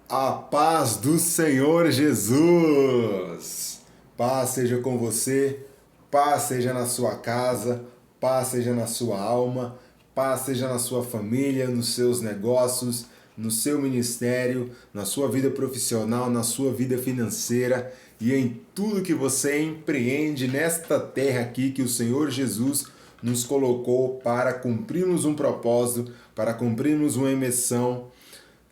A paz do Senhor Jesus. Paz seja com você, paz seja na sua casa, paz seja na sua alma, paz seja na sua família, nos seus negócios, no seu ministério, na sua vida profissional, na sua vida financeira e em tudo que você empreende nesta terra aqui que o Senhor Jesus nos colocou para cumprirmos um propósito, para cumprirmos uma missão.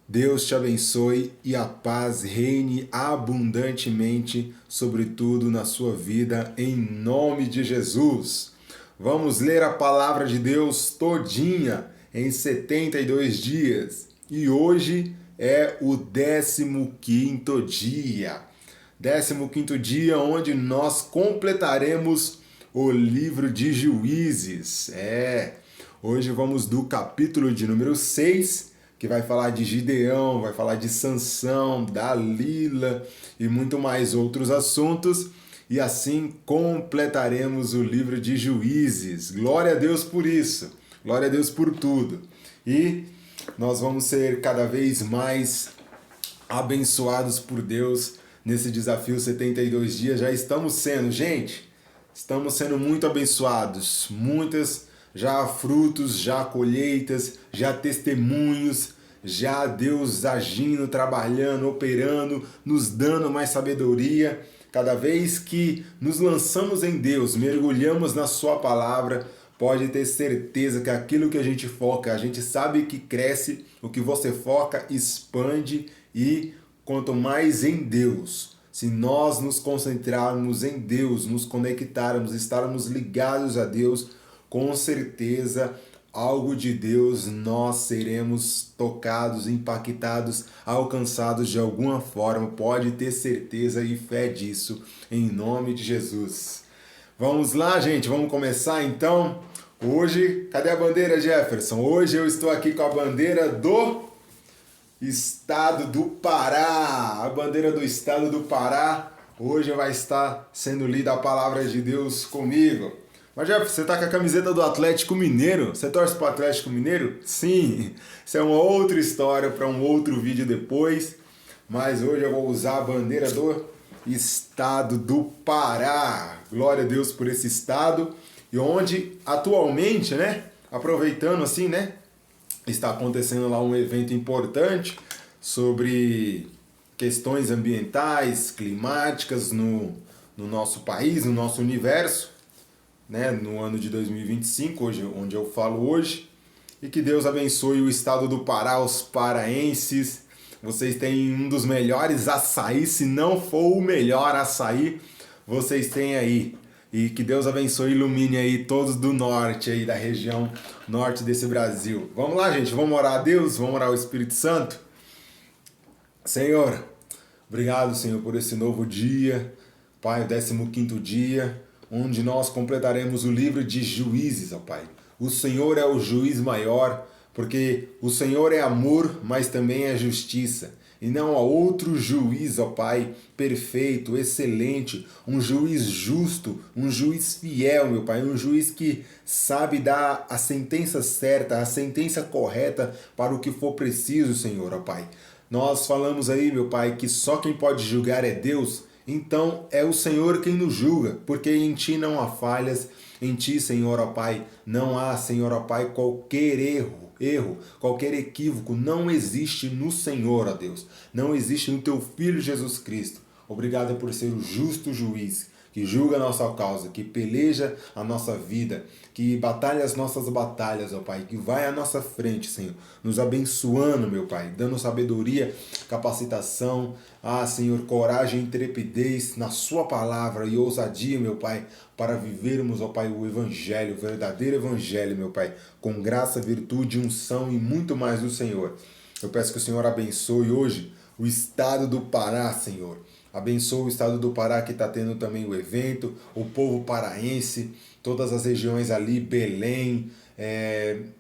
Deus te abençoe e a paz reine abundantemente sobre tudo na sua vida, em nome de Jesus. Vamos ler a palavra de Deus todinha em 72 dias. E hoje é o 15º dia. 15º dia onde nós completaremos o livro de Juízes. Hoje vamos do capítulo de número 6, que vai falar de Gideão, vai falar de Sansão, Dalila e muito mais outros assuntos. E assim completaremos o livro de Juízes. Glória a Deus por isso. Glória a Deus por tudo. E nós vamos ser cada vez mais abençoados por Deus nesse desafio 72 dias. Já estamos sendo, gente. Estamos sendo muito abençoados. Muitas já frutos, já colheitas, já testemunhos, já Deus agindo, trabalhando, operando, nos dando mais sabedoria. Cada vez que nos lançamos em Deus, mergulhamos na sua palavra, pode ter certeza que aquilo que a gente foca, a gente sabe que cresce, o que você foca expande e quanto mais em Deus. Se nós nos concentrarmos em Deus, nos conectarmos, estarmos ligados a Deus, com certeza algo de Deus nós seremos tocados, impactados, alcançados de alguma forma. Pode ter certeza e fé disso, em nome de Jesus. Vamos lá, gente, vamos começar então. Hoje, cadê a bandeira, Jefferson? Hoje eu estou aqui com a bandeira do Estado do Pará. A bandeira do Estado do Pará. Hoje vai estar sendo lida a palavra de Deus comigo. Mas Jefferson, você tá com a camiseta do Atlético Mineiro? Você torce para o Atlético Mineiro? Sim, isso é uma outra história para um outro vídeo depois. Mas hoje eu vou usar a bandeira do Estado do Pará. Glória a Deus por esse estado. E onde atualmente, né, aproveitando assim, né, está acontecendo lá um evento importante sobre questões ambientais, climáticas no nosso país, no nosso universo, né, no ano de 2025, hoje, onde eu falo hoje. E que Deus abençoe o estado do Pará, os paraenses. Vocês têm um dos melhores açaí, se não for o melhor açaí, vocês têm aí. E que Deus abençoe e ilumine aí todos do norte, aí da região norte desse Brasil. Vamos lá, gente, vamos orar a Deus, vamos orar ao Espírito Santo. Senhor, obrigado, Senhor, por esse novo dia, Pai, o 15º dia, onde nós completaremos o livro de Juízes, ó Pai. O Senhor é o juiz maior, porque o Senhor é amor, mas também é justiça. E não há outro juiz, ó Pai, perfeito, excelente, um juiz justo, um juiz fiel, meu Pai, um juiz que sabe dar a sentença certa, a sentença correta para o que for preciso, Senhor, ó Pai. Nós falamos aí, meu Pai, que só quem pode julgar é Deus. Então é o Senhor quem nos julga, porque em Ti não há falhas, em Ti, Senhor, ó Pai, não há, Senhor, ó Pai, qualquer erro, qualquer equívoco, não existe no Senhor, ó Deus, não existe no Teu Filho Jesus Cristo. Obrigado por ser o justo juiz, que julga a nossa causa, que peleja a nossa vida, que batalha as nossas batalhas, ó Pai, que vai à nossa frente, Senhor, nos abençoando, meu Pai, dando sabedoria, capacitação, Senhor, coragem e intrepidez na Sua palavra e ousadia, meu Pai, para vivermos, ó Pai, o Evangelho, o verdadeiro Evangelho, meu Pai, com graça, virtude, unção e muito mais do Senhor. Eu peço que o Senhor abençoe hoje o estado do Pará, Senhor. Abençoa o estado do Pará que está tendo também o evento, o povo paraense, todas as regiões ali, Belém.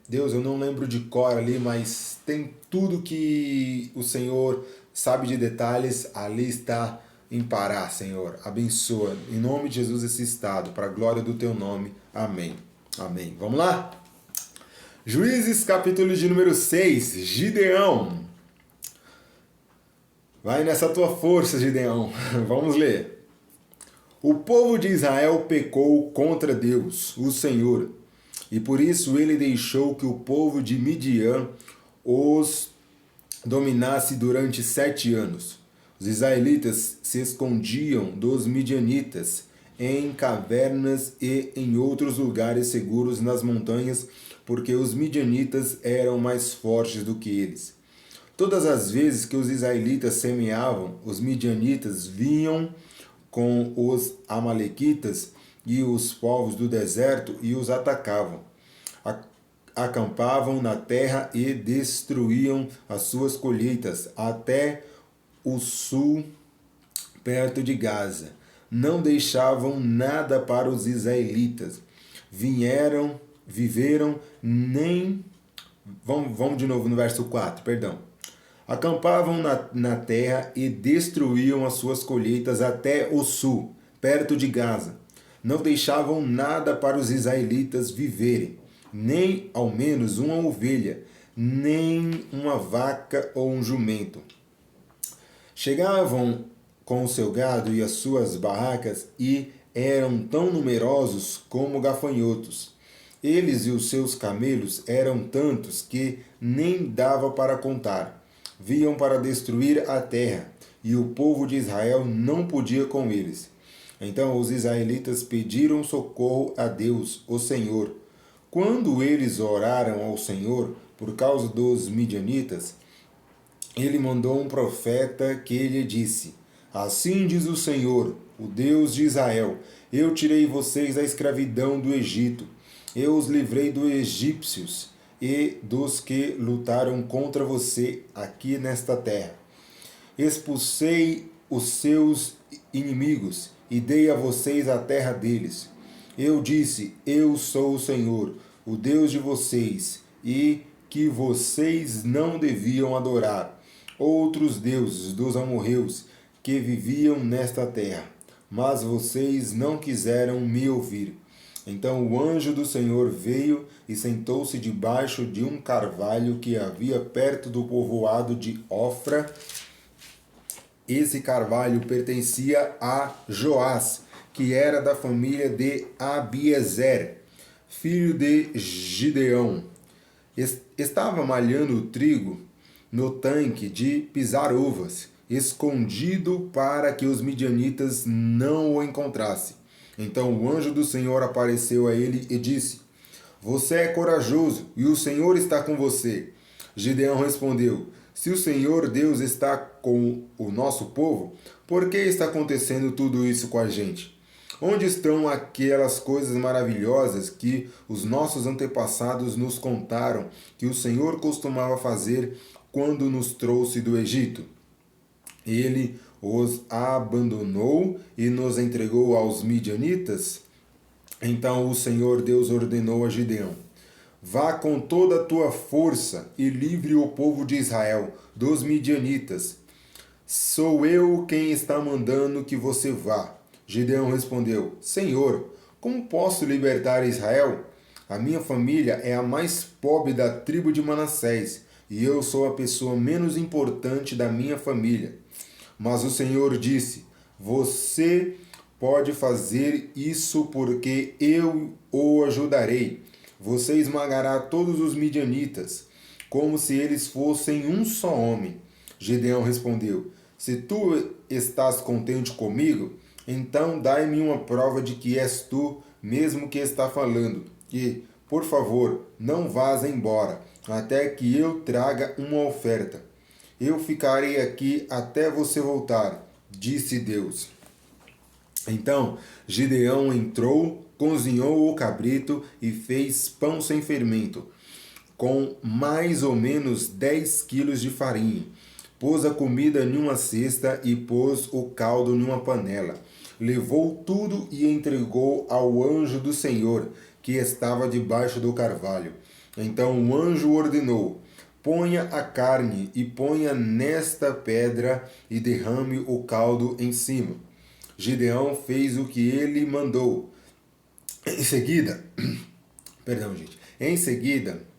Deus, eu não lembro de cor ali, mas tem tudo que o Senhor sabe de detalhes, ali está em Pará, Senhor. Abençoa, em nome de Jesus, esse estado, para a glória do Teu nome. Amém. Amém. Vamos lá? Juízes, capítulo de número 6, Gideão. Vai nessa tua força, Gideão. Vamos ler. O povo de Israel pecou contra Deus, o Senhor, e por isso ele deixou que o povo de Midian os dominasse durante 7 anos. Os israelitas se escondiam dos midianitas em cavernas e em outros lugares seguros nas montanhas, porque os midianitas eram mais fortes do que eles. Todas as vezes que os israelitas semeavam, os midianitas vinham com os amalequitas e os povos do deserto e os atacavam. Acampavam na terra e destruíam as suas colheitas até o sul, perto de Gaza. Não deixavam nada para os israelitas. Viveram nem... Vamos de novo no verso 4, perdão. Acampavam na terra e destruíam as suas colheitas até o sul, perto de Gaza. Não deixavam nada para os israelitas viverem, nem ao menos uma ovelha, nem uma vaca ou um jumento. Chegavam com o seu gado e as suas barracas e eram tão numerosos como gafanhotos. Eles e os seus camelos eram tantos que nem dava para contar. Vinham para destruir a terra, e o povo de Israel não podia com eles. Então os israelitas pediram socorro a Deus, o Senhor. Quando eles oraram ao Senhor por causa dos midianitas, ele mandou um profeta que lhe disse: Assim diz o Senhor, o Deus de Israel: Eu tirei vocês da escravidão do Egito. Eu os livrei dos egípcios e dos que lutaram contra você aqui nesta terra. Expulsei os seus inimigos e dei a vocês a terra deles. Eu disse: Eu sou o Senhor, o Deus de vocês, e que vocês não deviam adorar outros deuses dos amorreus que viviam nesta terra. Mas vocês não quiseram me ouvir. Então o anjo do Senhor veio e sentou-se debaixo de um carvalho que havia perto do povoado de Ofra. Esse carvalho pertencia a Joás, que era da família de Abiezer, filho de Gideão. Estava malhando o trigo no tanque de pisar uvas, escondido para que os midianitas não o encontrassem. Então o anjo do Senhor apareceu a ele e disse: Você é corajoso e o Senhor está com você. Gideão respondeu: Se o Senhor Deus está com o nosso povo, por que está acontecendo tudo isso com a gente? Onde estão aquelas coisas maravilhosas que os nossos antepassados nos contaram que o Senhor costumava fazer quando nos trouxe do Egito? Ele os abandonou e nos entregou aos midianitas? Então o Senhor Deus ordenou a Gideão: Vá com toda a tua força e livre o povo de Israel dos midianitas. Sou eu quem está mandando que você vá. Gideão respondeu: Senhor, como posso libertar Israel? A minha família é a mais pobre da tribo de Manassés, e eu sou a pessoa menos importante da minha família. Mas o Senhor disse: Você pode fazer isso porque eu o ajudarei. Você esmagará todos os midianitas, como se eles fossem um só homem. Gideão respondeu: Se tu estás contente comigo, então dai-me uma prova de que és tu mesmo que está falando. E, por favor, não vás embora, até que eu traga uma oferta. Eu ficarei aqui até você voltar, disse Deus. Então Gideão entrou, cozinhou o cabrito e fez pão sem fermento, com mais ou menos 10 quilos de farinha. Pôs a comida numa cesta e pôs o caldo numa panela. Levou tudo e entregou ao anjo do Senhor, que estava debaixo do carvalho. Então o anjo ordenou: Ponha a carne e ponha nesta pedra e derrame o caldo em cima. Gideão fez o que ele mandou. Em seguida,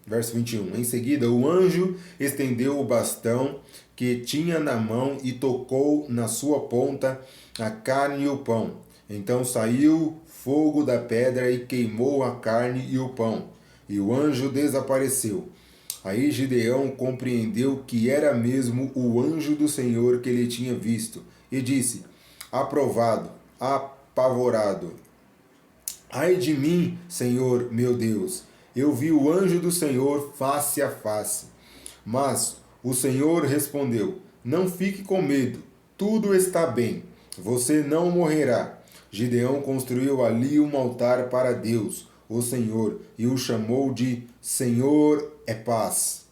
Verso 21. Em seguida, o anjo estendeu o bastão que tinha na mão e tocou na sua ponta a carne e o pão. Então saiu fogo da pedra e queimou a carne e o pão, e o anjo desapareceu. Aí Gideão compreendeu que era mesmo o anjo do Senhor que ele tinha visto, e disse: aprovado, apavorado. Ai de mim, Senhor meu Deus, eu vi o anjo do Senhor face a face. Mas o Senhor respondeu: não fique com medo, tudo está bem, você não morrerá. Gideão construiu ali um altar para Deus, o Senhor, e o chamou de Senhor é paz.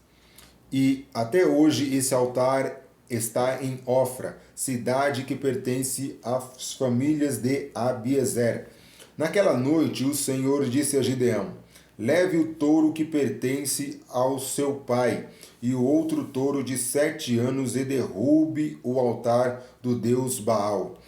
E até hoje esse altar está em Ofra, cidade que pertence às famílias de Abiezer. Naquela noite o Senhor disse a Gideão: leve o touro que pertence ao seu pai e o outro touro de 7 anos e derrube o altar do deus Baal,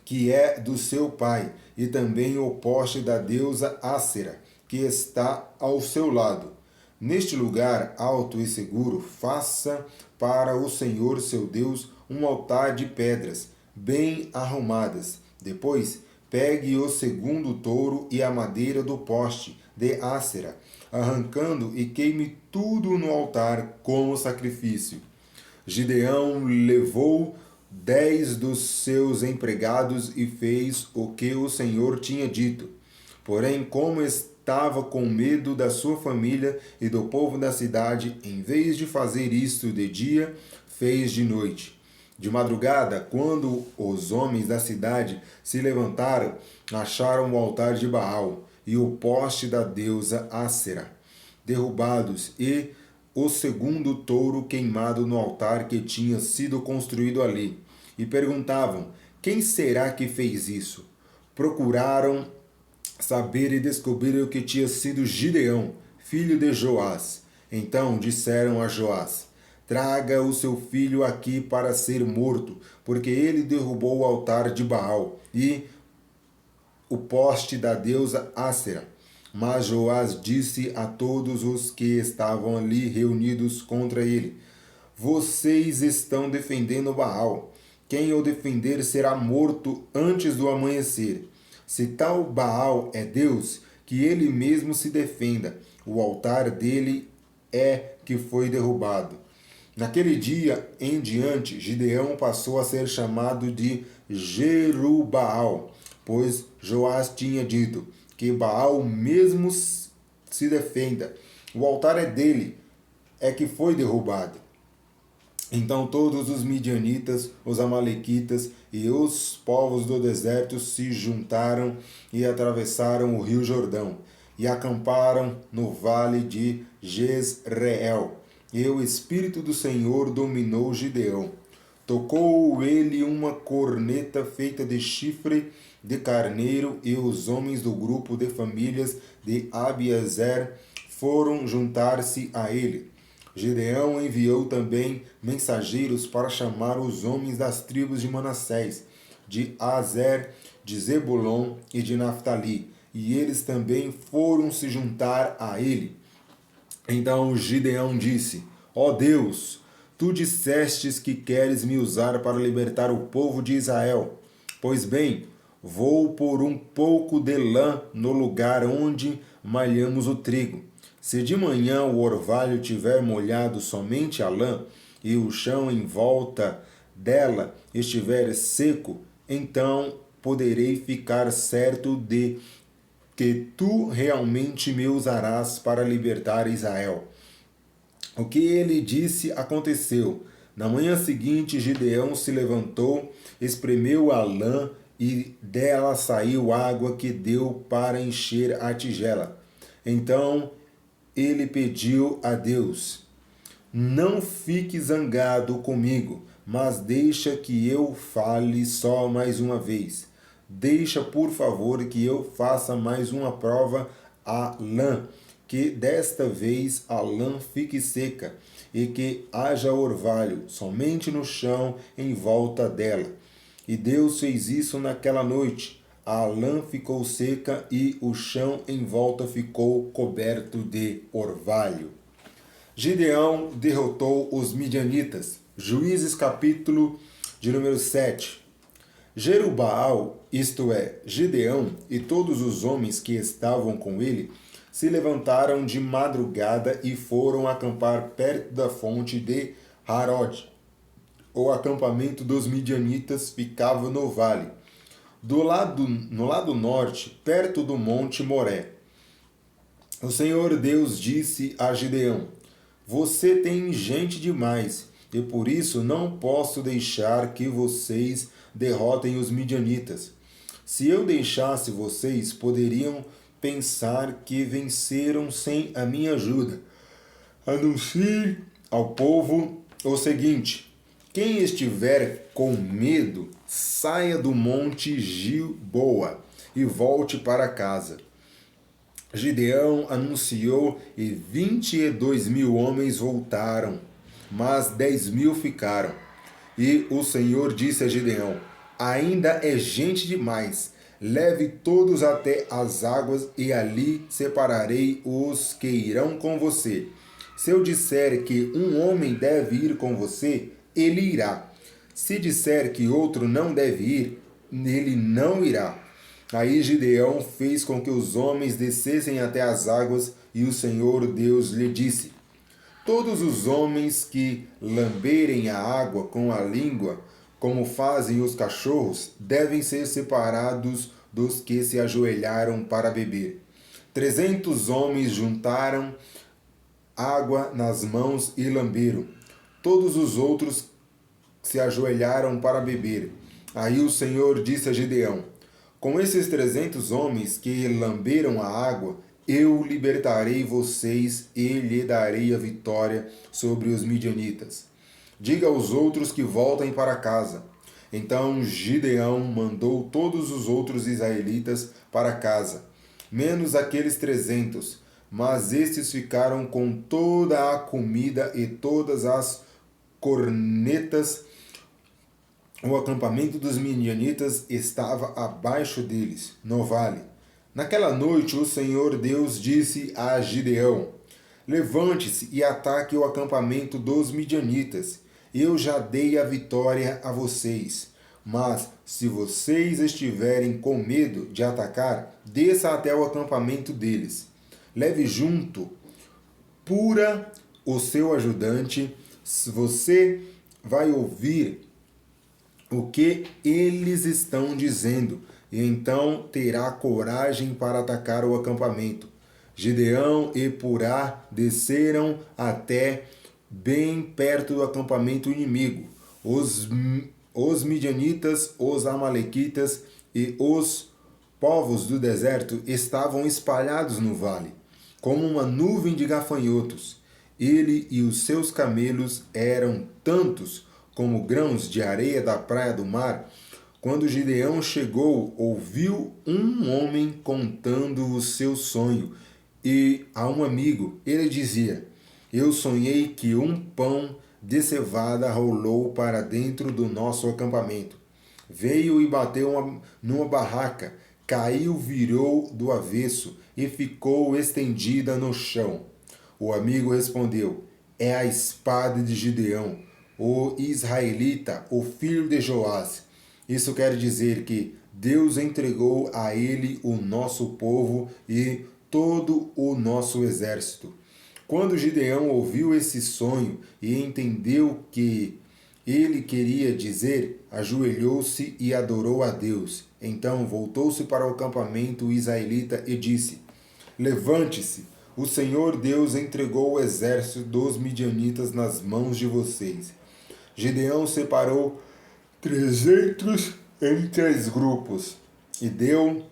que é do seu pai, e também o poste da deusa Ácera, que está ao seu lado. Neste lugar alto e seguro, faça para o Senhor seu Deus um altar de pedras, bem arrumadas. Depois, pegue o segundo touro e a madeira do poste de Ácera, arrancando e queime tudo no altar como sacrifício. Gideão levou 10 dos seus empregados e fez o que o Senhor tinha dito. Porém, como estava com medo da sua família e do povo da cidade, em vez de fazer isto de dia, fez de noite. De madrugada, quando os homens da cidade se levantaram, acharam o altar de Baal e o poste da deusa Ácera derrubados e o segundo touro queimado no altar que tinha sido construído ali. E perguntavam: quem será que fez isso? Procuraram saber e descobriram que tinha sido Gideão, filho de Joás. Então disseram a Joás: traga o seu filho aqui para ser morto, porque ele derrubou o altar de Baal e o poste da deusa Ácera. Mas Joás disse a todos os que estavam ali reunidos contra ele: vocês estão defendendo Baal. Quem o defender será morto antes do amanhecer. Se tal Baal é Deus, que ele mesmo se defenda. O altar dele é que foi derrubado. Naquele dia em diante, Gideão passou a ser chamado de Jerubbaal, pois Joás tinha dito: que Baal mesmo se defenda. O altar é dele, é que foi derrubado. Então todos os midianitas, os amalequitas e os povos do deserto se juntaram e atravessaram o rio Jordão e acamparam no vale de Jezreel. E o Espírito do Senhor dominou Gideão. Tocou ele uma corneta feita de chifre de carneiro, e os homens do grupo de famílias de Abiezer foram juntar-se a ele. Gideão enviou também mensageiros para chamar os homens das tribos de Manassés, de Azer, de Zebulon e de Naftali, e eles também foram se juntar a ele. Então Gideão disse: ó Deus, tu dissestes que queres me usar para libertar o povo de Israel. Pois bem, vou pôr um pouco de lã no lugar onde malhamos o trigo. Se de manhã o orvalho tiver molhado somente a lã, e o chão em volta dela estiver seco, então poderei ficar certo de que tu realmente me usarás para libertar Israel. O que ele disse aconteceu. Na manhã seguinte, Gideão se levantou, espremeu a lã e dela saiu água que deu para encher a tigela. Então ele pediu a Deus: não fique zangado comigo, mas deixa que eu fale só mais uma vez. Deixa, por favor, que eu faça mais uma prova à lã, que desta vez a lã fique seca e que haja orvalho somente no chão em volta dela. E Deus fez isso naquela noite. a lã ficou seca e o chão em volta ficou coberto de orvalho. Gideão derrotou os midianitas. Juízes capítulo de número 7. Jerubaal, isto é, Gideão e todos os homens que estavam com ele, se levantaram de madrugada e foram acampar perto da fonte de Harod. O acampamento dos midianitas ficava no vale, no lado norte, perto do monte Moré. O Senhor Deus disse a Gideão: Você tem gente demais, e por isso não posso deixar que vocês derrotem os midianitas. Se eu deixasse vocês, poderiam pensar que venceram sem a minha ajuda. Anuncie ao povo o seguinte: quem estiver com medo, saia do monte Gilboa e volte para casa. Gideão anunciou e 22.000 homens voltaram, mas 10.000 ficaram. E o Senhor disse a Gideão: ainda é gente demais. Leve todos até as águas e ali separarei os que irão com você. Se eu disser que um homem deve ir com você, ele irá. Se disser que outro não deve ir, ele não irá. Aí Gideão fez com que os homens descessem até as águas, e o Senhor Deus lhe disse: todos os homens que lamberem a água com a língua, como fazem os cachorros, devem ser separados dos que se ajoelharam para beber. 300 homens juntaram água nas mãos e lamberam. Todos os outros se ajoelharam para beber. Aí o Senhor disse a Gideão: com esses 300 homens que lamberam a água, eu libertarei vocês e lhe darei a vitória sobre os midianitas. Diga aos outros que voltem para casa. Então Gideão mandou todos os outros israelitas para casa, menos aqueles 300, mas estes ficaram com toda a comida e todas as cornetas. O acampamento dos midianitas estava abaixo deles, no vale. Naquela noite o Senhor Deus disse a Gideão: levante-se e ataque o acampamento dos midianitas. Eu já dei a vitória a vocês. Mas, se vocês estiverem com medo de atacar, desça até o acampamento deles. Leve junto Pura, o seu ajudante. Você vai ouvir o que eles estão dizendo, e então terá coragem para atacar o acampamento. Gideão e Purá desceram até bem perto do acampamento inimigo. Os midianitas, os amalequitas e os povos do deserto estavam espalhados no vale, como uma nuvem de gafanhotos. Ele e os seus camelos eram tantos como grãos de areia da praia do mar. Quando Gideão chegou, ouviu um homem contando o seu sonho, e a um amigo ele dizia: eu sonhei que um pão de cevada rolou para dentro do nosso acampamento. Veio e bateu numa barraca, caiu, virou do avesso e ficou estendida no chão. O amigo respondeu: é a espada de Gideão, o israelita, o filho de Joás. Isso quer dizer que Deus entregou a ele o nosso povo e todo o nosso exército. Quando Gideão ouviu esse sonho e entendeu o que ele queria dizer, ajoelhou-se e adorou a Deus. Então voltou-se para o acampamento israelita e disse: levante-se, o Senhor Deus entregou o exército dos midianitas nas mãos de vocês. Gideão separou 300 em 3 grupos e deu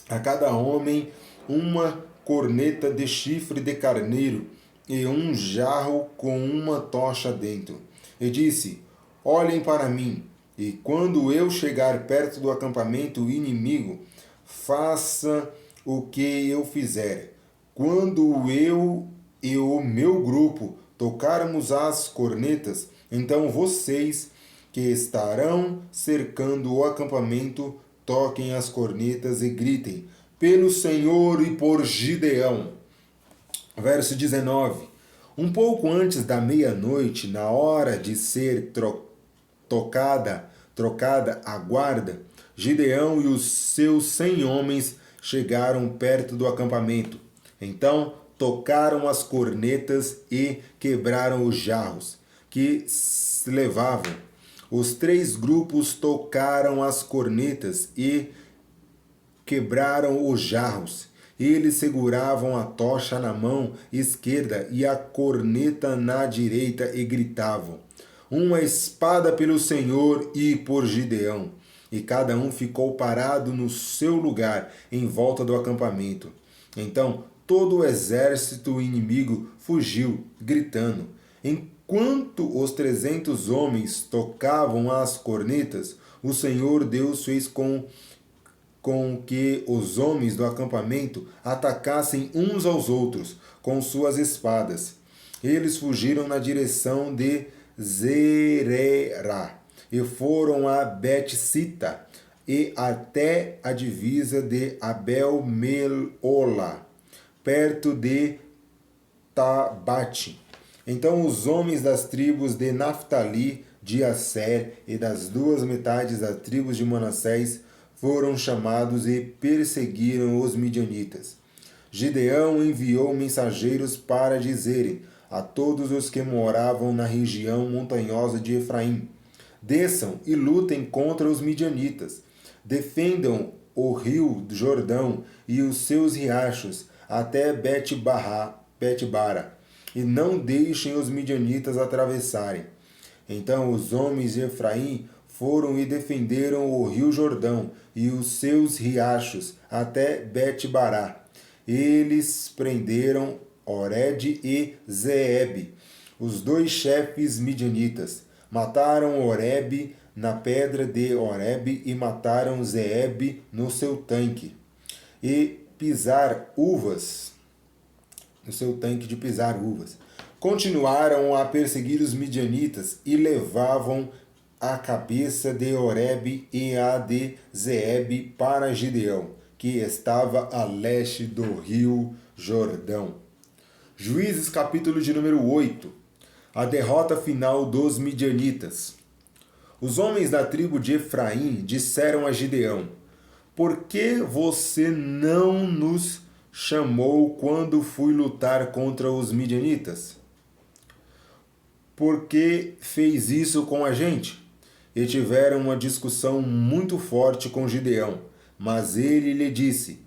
a cada homem uma corneta de chifre de carneiro e um jarro com uma tocha dentro. E disse: olhem para mim, e quando eu chegar perto do acampamento inimigo, faça o que eu fizer. Quando eu e o meu grupo tocarmos as cornetas, então vocês que estarão cercando o acampamento toquem as cornetas e gritem, pelo Senhor e por Gideão. Verso 19. Um pouco antes da meia-noite, na hora de ser trocada a guarda, Gideão e os seus 100 homens chegaram perto do acampamento. Então tocaram as cornetas e quebraram os jarros que se levavam. Os 3 grupos tocaram as cornetas e quebraram os jarros. Eles seguravam a tocha na mão esquerda e a corneta na direita e gritavam: uma espada pelo Senhor e por Gideão. E cada um ficou parado no seu lugar em volta do acampamento. Então todo o exército inimigo fugiu, gritando. Enquanto os 300 homens tocavam as cornetas, o Senhor Deus fez com que os homens do acampamento atacassem uns aos outros com suas espadas. Eles fugiram na direção de Zererá e foram a Bet-sita e até a divisa de Abel-Meolá, perto de Tabate. Então os homens das tribos de Naftali, de Asser e das 2 metades das tribos de Manassés foram chamados e perseguiram os midianitas. Gideão enviou mensageiros para dizerem a todos os que moravam na região montanhosa de Efraim: desçam e lutem contra os midianitas. Defendam o rio Jordão e os seus riachos até Bet-bara, e não deixem os midianitas atravessarem. Então os homens de Efraim foram e defenderam o rio Jordão e os seus riachos até Bet-bará. Eles prenderam Oreb e Zeeb, os 2 chefes midianitas. Mataram Oreb na pedra de Oreb e mataram Zeeb no seu tanque. E pisar uvas, no seu tanque de pisar uvas. Continuaram a perseguir os midianitas e levavam a cabeça de Oreb e a de Zeeb para Gideão, que estava a leste do rio Jordão. Juízes capítulo de número 8. A derrota final dos midianitas. Os homens da tribo de Efraim disseram a Gideão: por que você não nos chamou quando fui lutar contra os midianitas? Por que fez isso com a gente? E tiveram uma discussão muito forte com Gideão, mas ele lhe disse: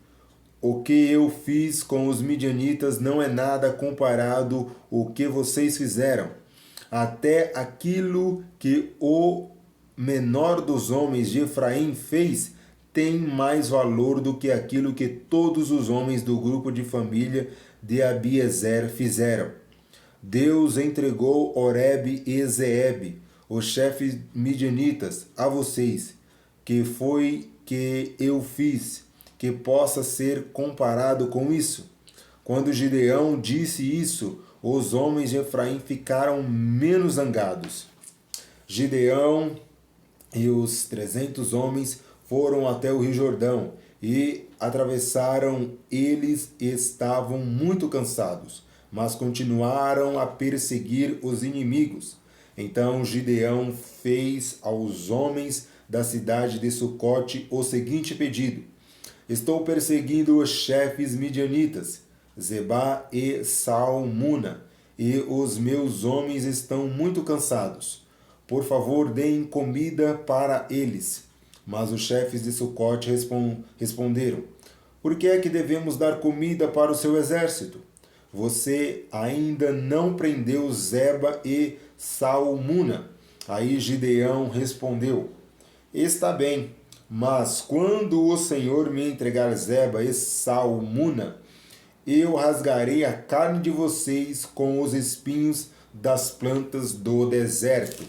o que eu fiz com os midianitas não é nada comparado ao que vocês fizeram. Até aquilo que o menor dos homens de Efraim fez tem mais valor do que aquilo que todos os homens do grupo de família de Abiezer fizeram. Deus entregou Oreb e Zeeb, os chefes midianitas, a vocês, que foi que eu fiz, que possa ser comparado com isso? Quando Gideão disse isso, os homens de Efraim ficaram menos zangados. Gideão e os 300 homens foram até o rio Jordão e atravessaram. Eles estavam muito cansados, mas continuaram a perseguir os inimigos. Então Gideão fez aos homens da cidade de Sucote o seguinte pedido: estou perseguindo os chefes midianitas, Zebá e Salmuna, e os meus homens estão muito cansados. Por favor, deem comida para eles. Mas os chefes de Sucote responderam: por que é que devemos dar comida para o seu exército? Você ainda não prendeu Zeba e Salmuna. Aí Gideão respondeu: está bem, mas quando o Senhor me entregar Zeba e Salmuna, eu rasgarei a carne de vocês com os espinhos das plantas do deserto.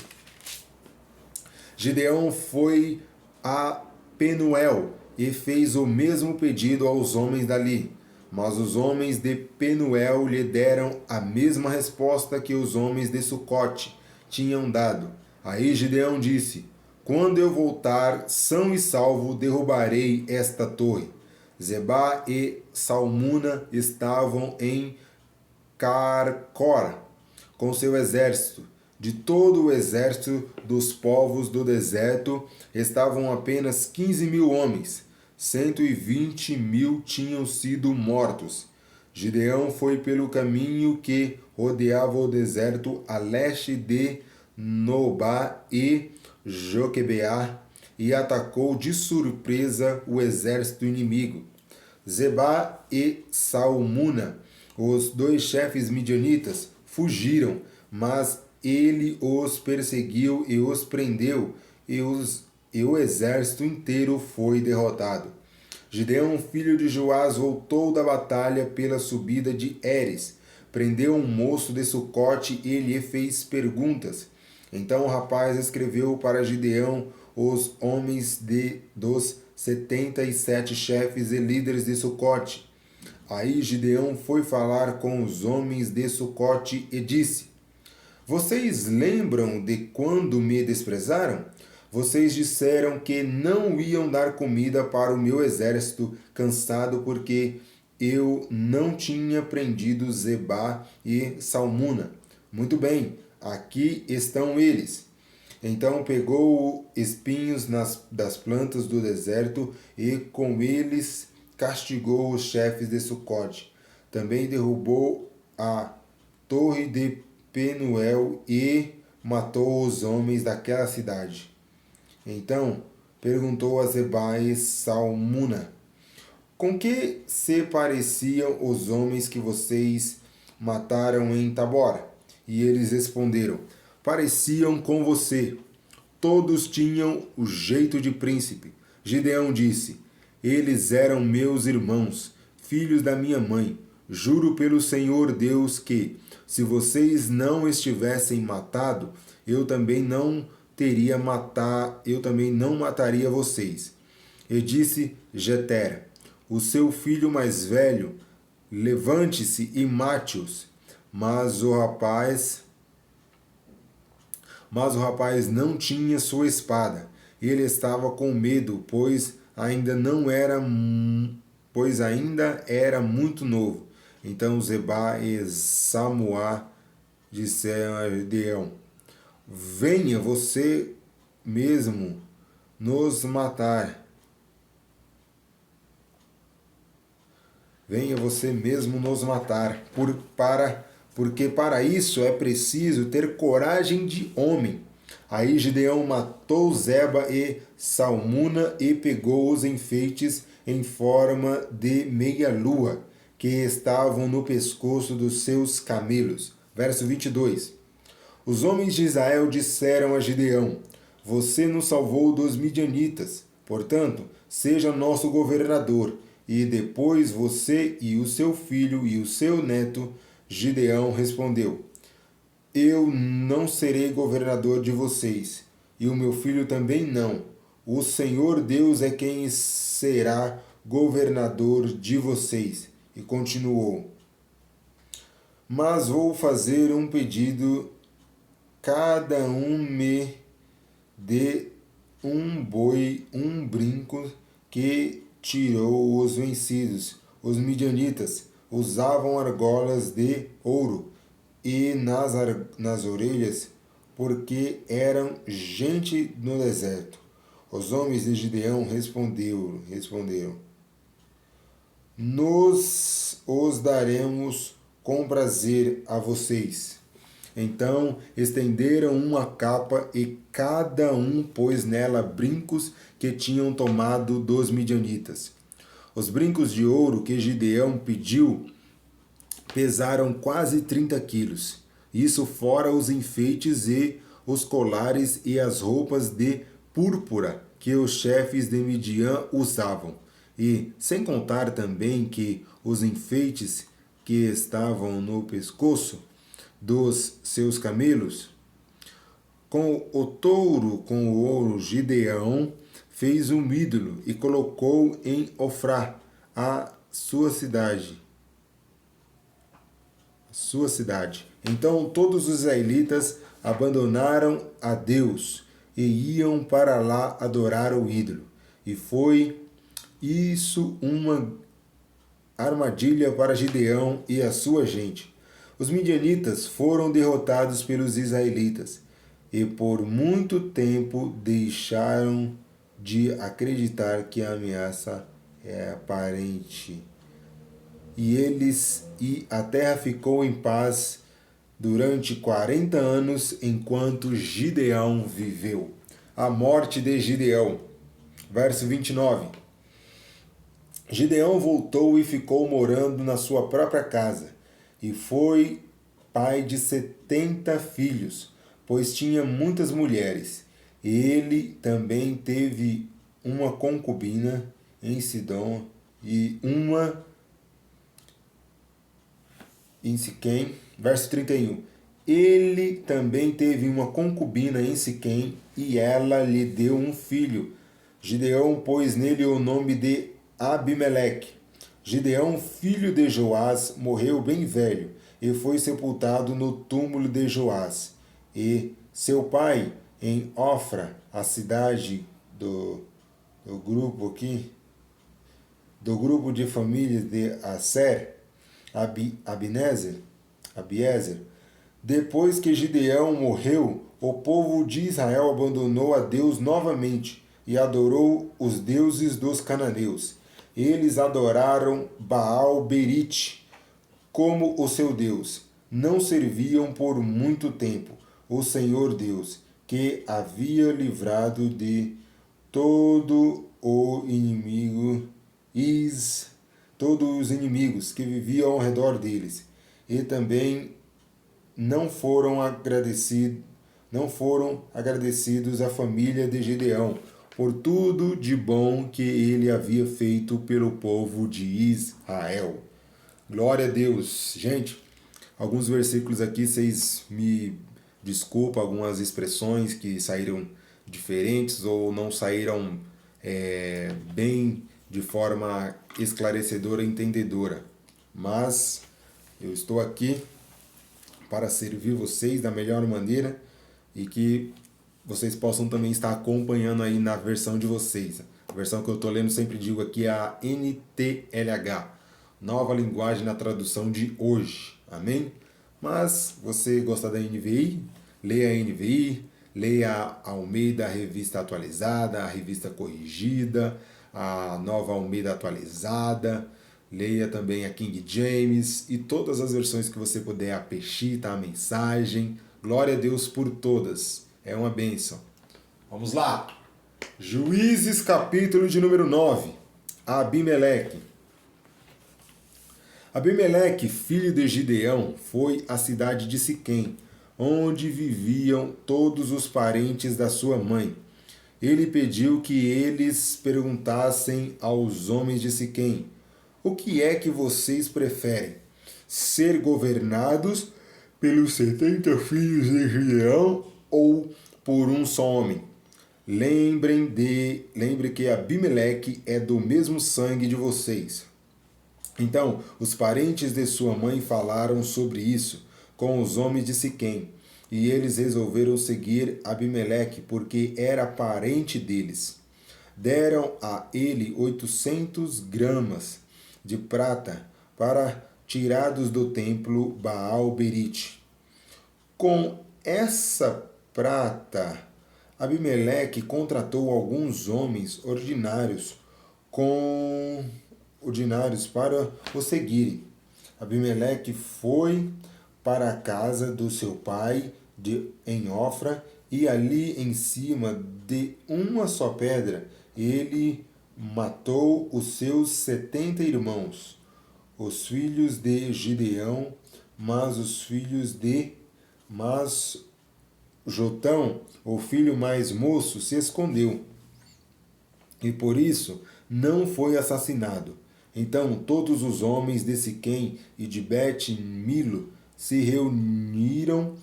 Gideão foi a Penuel e fez o mesmo pedido aos homens dali. Mas os homens de Penuel lhe deram a mesma resposta que os homens de Sucote tinham dado. Aí Gideão disse: Quando eu voltar são e salvo, derrubarei esta torre. Zebá e Salmuna estavam em Carcora, com seu exército. De todo o exército dos povos do deserto estavam apenas 15.000 homens. 120.000 tinham sido mortos. Gideão foi pelo caminho que rodeava o deserto a leste de Nobá e Joquebeá e atacou de surpresa o exército inimigo. Zebá e Salmuna, os dois chefes midianitas, fugiram, mas ele os perseguiu e os prendeu, e o exército inteiro foi derrotado. Gideão, filho de Joás, voltou da batalha pela subida de Heres, prendeu um moço de Sucote e lhe fez perguntas. Então o rapaz escreveu para Gideão os homens dos 77 chefes e líderes de Sucote. Aí Gideão foi falar com os homens de Sucote e disse: Vocês lembram de quando me desprezaram? Vocês disseram que não iam dar comida para o meu exército cansado porque eu não tinha prendido Zebá e Salmuna. Muito bem, aqui estão eles. Então pegou espinhos das plantas do deserto e com eles castigou os chefes de Sucote. Também derrubou a torre de Penuel e matou os homens daquela cidade. Então perguntou a Zebá e Salmuna: Com que se pareciam os homens que vocês mataram em Tabora? E eles responderam: Pareciam com você. Todos tinham o jeito de príncipe. Gideão disse: Eles eram meus irmãos, filhos da minha mãe. Juro pelo Senhor Deus que, se vocês não estivessem matado, eu também não mataria vocês. E disse Jetera, o seu filho mais velho: Levante-se e mate-os. Mas o rapaz não tinha sua espada. Ele estava com medo, pois ainda era muito novo. Então Zebá e Samuá disseram a Gideão: Venha você mesmo nos matar. Venha você mesmo nos matar, porque para isso é preciso ter coragem de homem. Aí Gideão matou Zeba e Salmuna e pegou os enfeites em forma de meia-lua que estavam no pescoço dos seus camelos. Verso 22. Os homens de Israel disseram a Gideão: Você nos salvou dos midianitas, portanto, seja nosso governador. E depois você e o seu filho e o seu neto. Gideão respondeu: Eu não serei governador de vocês, e o meu filho também não. O Senhor Deus é quem será governador de vocês. E continuou: Mas vou fazer um pedido: cada um me dê um boi, um brinco que tirou os vencidos. Os midianitas usavam argolas de ouro e nas orelhas, porque eram gente no deserto. Os homens de Gideão responderam: Nós os daremos com prazer a vocês. Então estenderam uma capa e cada um pôs nela brincos que tinham tomado dos midianitas. Os brincos de ouro que Gideão pediu pesaram quase 30 quilos. Isso fora os enfeites e os colares e as roupas de púrpura que os chefes de Midian usavam. E sem contar também que os enfeites que estavam no pescoço dos seus camelos. Com o touro com o ouro, Gideão fez um ídolo e colocou em Ofrá, a sua cidade. Então todos os israelitas abandonaram a Deus e iam para lá adorar o ídolo. E foi isso uma armadilha para Gideão e a sua gente. Os midianitas foram derrotados pelos israelitas e por muito tempo deixaram de acreditar que a ameaça é aparente. E a terra ficou em paz durante 40 anos enquanto Gideão viveu. A morte de Gideão. Verso 29. Gideão voltou e ficou morando na sua própria casa, e foi pai de 70 filhos, pois tinha muitas mulheres. Ele também teve uma concubina em Sidom e uma em Siquém. Verso 31. Ele também teve uma concubina em Siquém, e ela lhe deu um filho. Gideão pôs nele o nome de Abimeleque. Gideão, filho de Joás, morreu bem velho e foi sepultado no túmulo de Joás. E seu pai, em Ofra, a cidade do grupo aqui, do grupo de famílias de Aser, Abiezer. Depois que Gideão morreu, o povo de Israel abandonou a Deus novamente e adorou os deuses dos cananeus. Eles adoraram Baal-Berite como o seu Deus. Não serviam por muito tempo o Senhor Deus, que havia livrado de todo o inimigo, todos os inimigos que viviam ao redor deles. E também não foram agradecidos à família de Gideão por tudo de bom que ele havia feito pelo povo de Israel. Glória a Deus. Gente, alguns versículos aqui, vocês me desculpam, algumas expressões que saíram diferentes ou não saíram bem de forma esclarecedora e entendedora. Mas eu estou aqui para servir vocês da melhor maneira e que vocês possam também estar acompanhando aí na versão de vocês. A versão que eu estou lendo, sempre digo aqui, é a NTLH, Nova Linguagem na Tradução de Hoje. Amém? Mas você gosta da NVI? Leia a NVI, leia a Almeida Revista Atualizada, a Revista Corrigida, a Nova Almeida Atualizada. Leia também a King James e todas as versões que você puder, a Peshita, a Mensagem. Glória a Deus por todas. É uma bênção. Vamos lá. Juízes, capítulo de número 9. Abimeleque. Abimeleque, filho de Gideão, foi à cidade de Siquém, onde viviam todos os parentes da sua mãe. Ele pediu que eles perguntassem aos homens de Siquém: o que é que vocês preferem? Ser governados pelos 70 filhos de Gideão ou por um só homem? Lembre que Abimeleque é do mesmo sangue de vocês. Então, os parentes de sua mãe falaram sobre isso com os homens de Siquém, e eles resolveram seguir Abimeleque porque era parente deles. Deram a ele 800 gramas de prata para tirados do templo Baal-Berite. Com essa prata, Abimeleque contratou alguns homens ordinários para o seguirem. Abimeleque foi para a casa do seu pai em Ofra, e ali em cima de uma só pedra ele matou os seus 70 irmãos, os filhos de Gideão, mas Jotão, o filho mais moço, se escondeu, e por isso não foi assassinado. Então todos os homens de Siquém e de Bet-Milo se reuniram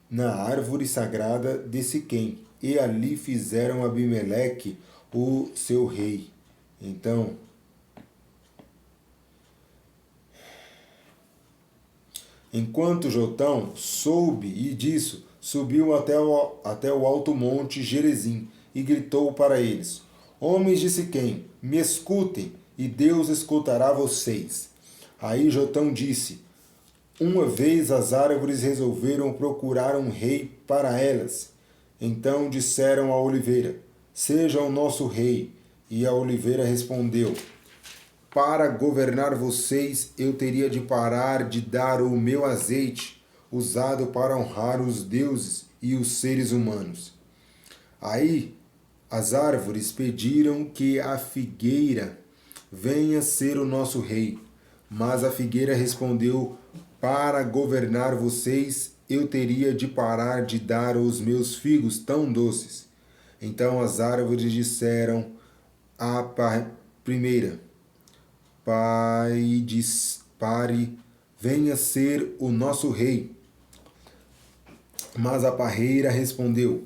na árvore sagrada de Siquém, e ali fizeram Abimeleque o seu rei. Então, enquanto Jotão soube subiu até o alto monte Gerizim e gritou para eles: Homens de Siquém, me escutem, e Deus escutará vocês. Aí Jotão disse: Uma vez as árvores resolveram procurar um rei para elas. Então disseram à oliveira: Seja o nosso rei. E a oliveira respondeu: Para governar vocês, eu teria de parar de dar o meu azeite, usado para honrar os deuses e os seres humanos. Aí as árvores pediram que a figueira venha ser o nosso rei. Mas a figueira respondeu: Para governar vocês, eu teria de parar de dar os meus figos tão doces. Então as árvores disseram à primeira: Pare, venha ser o nosso rei. Mas a parreira respondeu: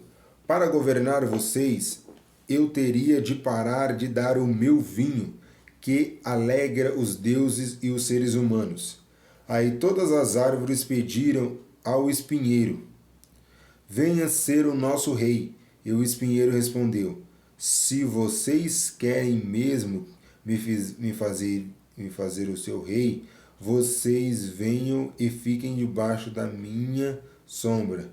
Para governar vocês, eu teria de parar de dar o meu vinho, que alegra os deuses e os seres humanos. Aí todas as árvores pediram ao espinheiro: Venha ser o nosso rei. E o espinheiro respondeu: Se vocês querem mesmo me fazer o seu rei, vocês venham e fiquem debaixo da minha sombra.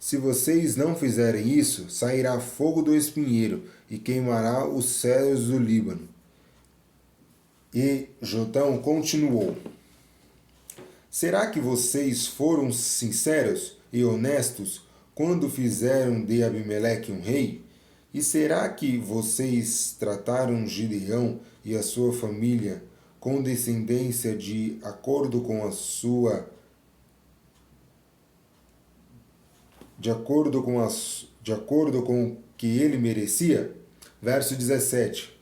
Se vocês não fizerem isso, sairá fogo do espinheiro e queimará os cedros do Líbano. E Jotão continuou: Será que vocês foram sinceros e honestos quando fizeram de Abimeleque um rei? E será que vocês trataram Gideão e a sua família com descendência de acordo com a sua de acordo com o que ele merecia? Verso 17.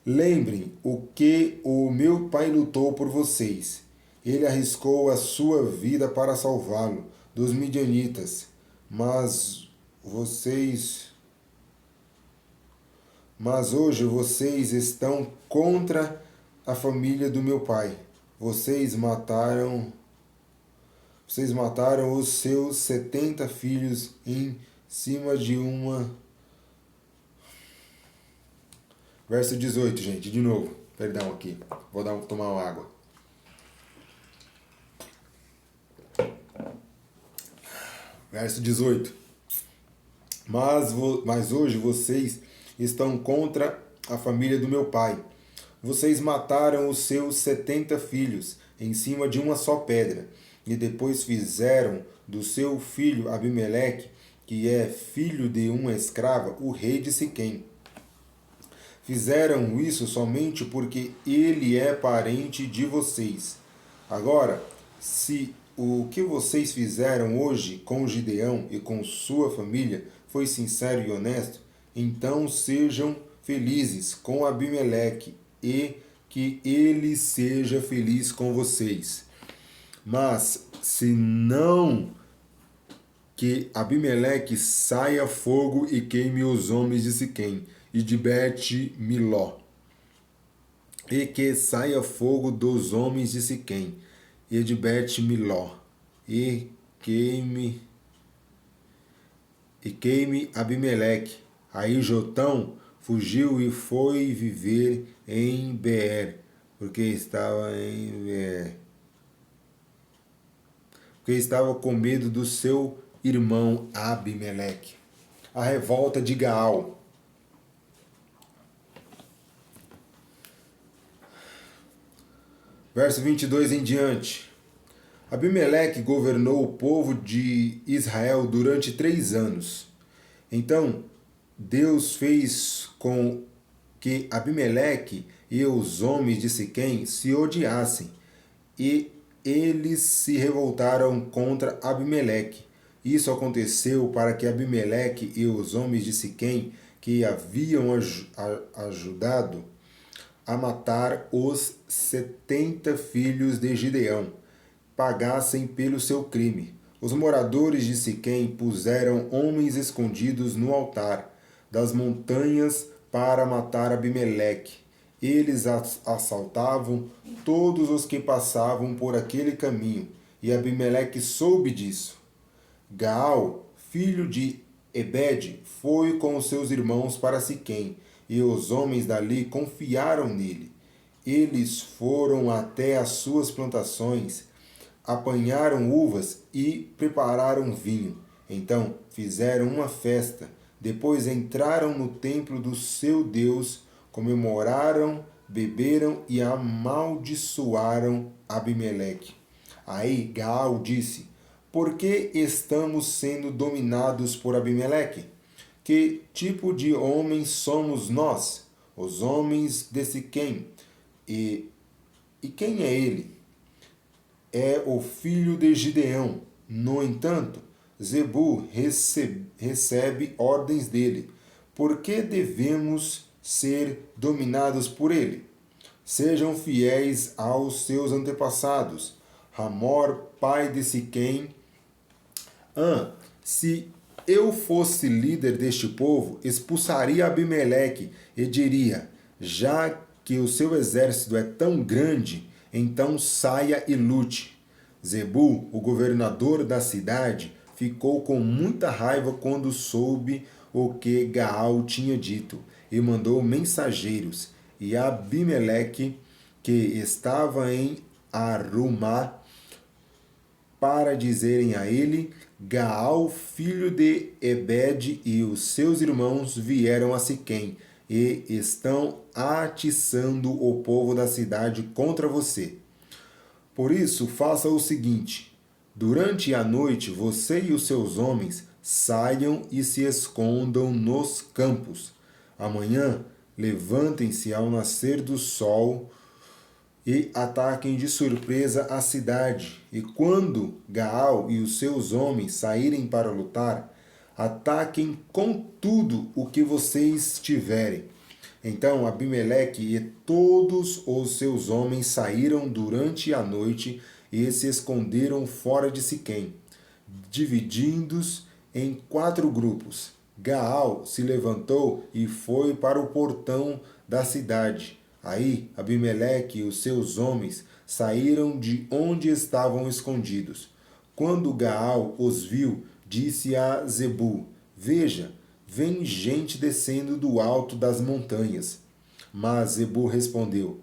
Lembrem o que o meu pai lutou por vocês. Ele arriscou a sua vida para salvá-lo dos midianitas. Mas hoje vocês estão contra a família do meu pai. Vocês mataram os seus 70 filhos em cima de uma... Verso 18, gente, de novo. Perdão aqui. Vou tomar uma água. Verso 18. Mas hoje vocês estão contra a família do meu pai. Vocês mataram os seus 70 filhos em cima de uma só pedra. E depois fizeram do seu filho Abimeleque, que é filho de uma escrava, o rei de Siquém. Fizeram isso somente porque ele é parente de vocês. Agora, se o que vocês fizeram hoje com Gideão e com sua família foi sincero e honesto, então sejam felizes com Abimeleque e que ele seja feliz com vocês. Mas se não, que Abimeleque saia fogo e queime os homens de Siquém e de Bet-Miló, e que saia fogo dos homens de Siquém e de Bet-Miló, e queime Abimeleque. Aí Jotão fugiu e foi viver em Beer, porque estava com medo do seu irmão Abimeleque. A revolta de Gaal. Verso 22 em diante. Abimeleque governou o povo de Israel durante 3 anos. Então, Deus fez com que Abimeleque e os homens de Siquém se odiassem, e eles se revoltaram contra Abimeleque. Isso aconteceu para que Abimeleque e os homens de Siquém, que haviam ajudado a matar os 70 filhos de Gideão, pagassem pelo seu crime. Os moradores de Siquém puseram homens escondidos no altar das montanhas para matar Abimeleque. Eles assaltavam todos os que passavam por aquele caminho e Abimeleque soube disso. Gaal, filho de Ebed, foi com os seus irmãos para Siquém, e os homens dali confiaram nele. Eles foram até as suas plantações, apanharam uvas e prepararam vinho. Então fizeram uma festa. Depois entraram no templo do seu Deus, comemoraram, beberam e amaldiçoaram Abimeleque. Aí Gaal disse: Por que estamos sendo dominados por Abimeleque? Que tipo de homens somos nós, os homens de Siquém? E quem é ele? É o filho de Gideão. No entanto, Zebu recebe ordens dele. Por que devemos ser dominados por ele? Sejam fiéis aos seus antepassados. Hamor, pai de Siquém. Se eu fosse líder deste povo, expulsaria Abimeleque e diria: já que o seu exército é tão grande, então saia e lute. Zebu, o governador da cidade, ficou com muita raiva quando soube o que Gaal tinha dito e mandou mensageiros. E Abimeleque, que estava em Arumá, para dizerem a ele: Gaal, filho de Ebed, e os seus irmãos vieram a Siquém e estão atiçando o povo da cidade contra você. Por isso, faça o seguinte: durante a noite, você e os seus homens saiam e se escondam nos campos. Amanhã, levantem-se ao nascer do sol e ataquem de surpresa a cidade. E quando Gaal e os seus homens saírem para lutar, ataquem com tudo o que vocês tiverem. Então Abimeleque e todos os seus homens saíram durante a noite e se esconderam fora de Siquém, dividindo-os em 4 grupos. Gaal se levantou e foi para o portão da cidade. Aí Abimeleque e os seus homens saíram de onde estavam escondidos. Quando Gaal os viu, disse a Zebu: Veja, vem gente descendo do alto das montanhas. Mas Zebu respondeu: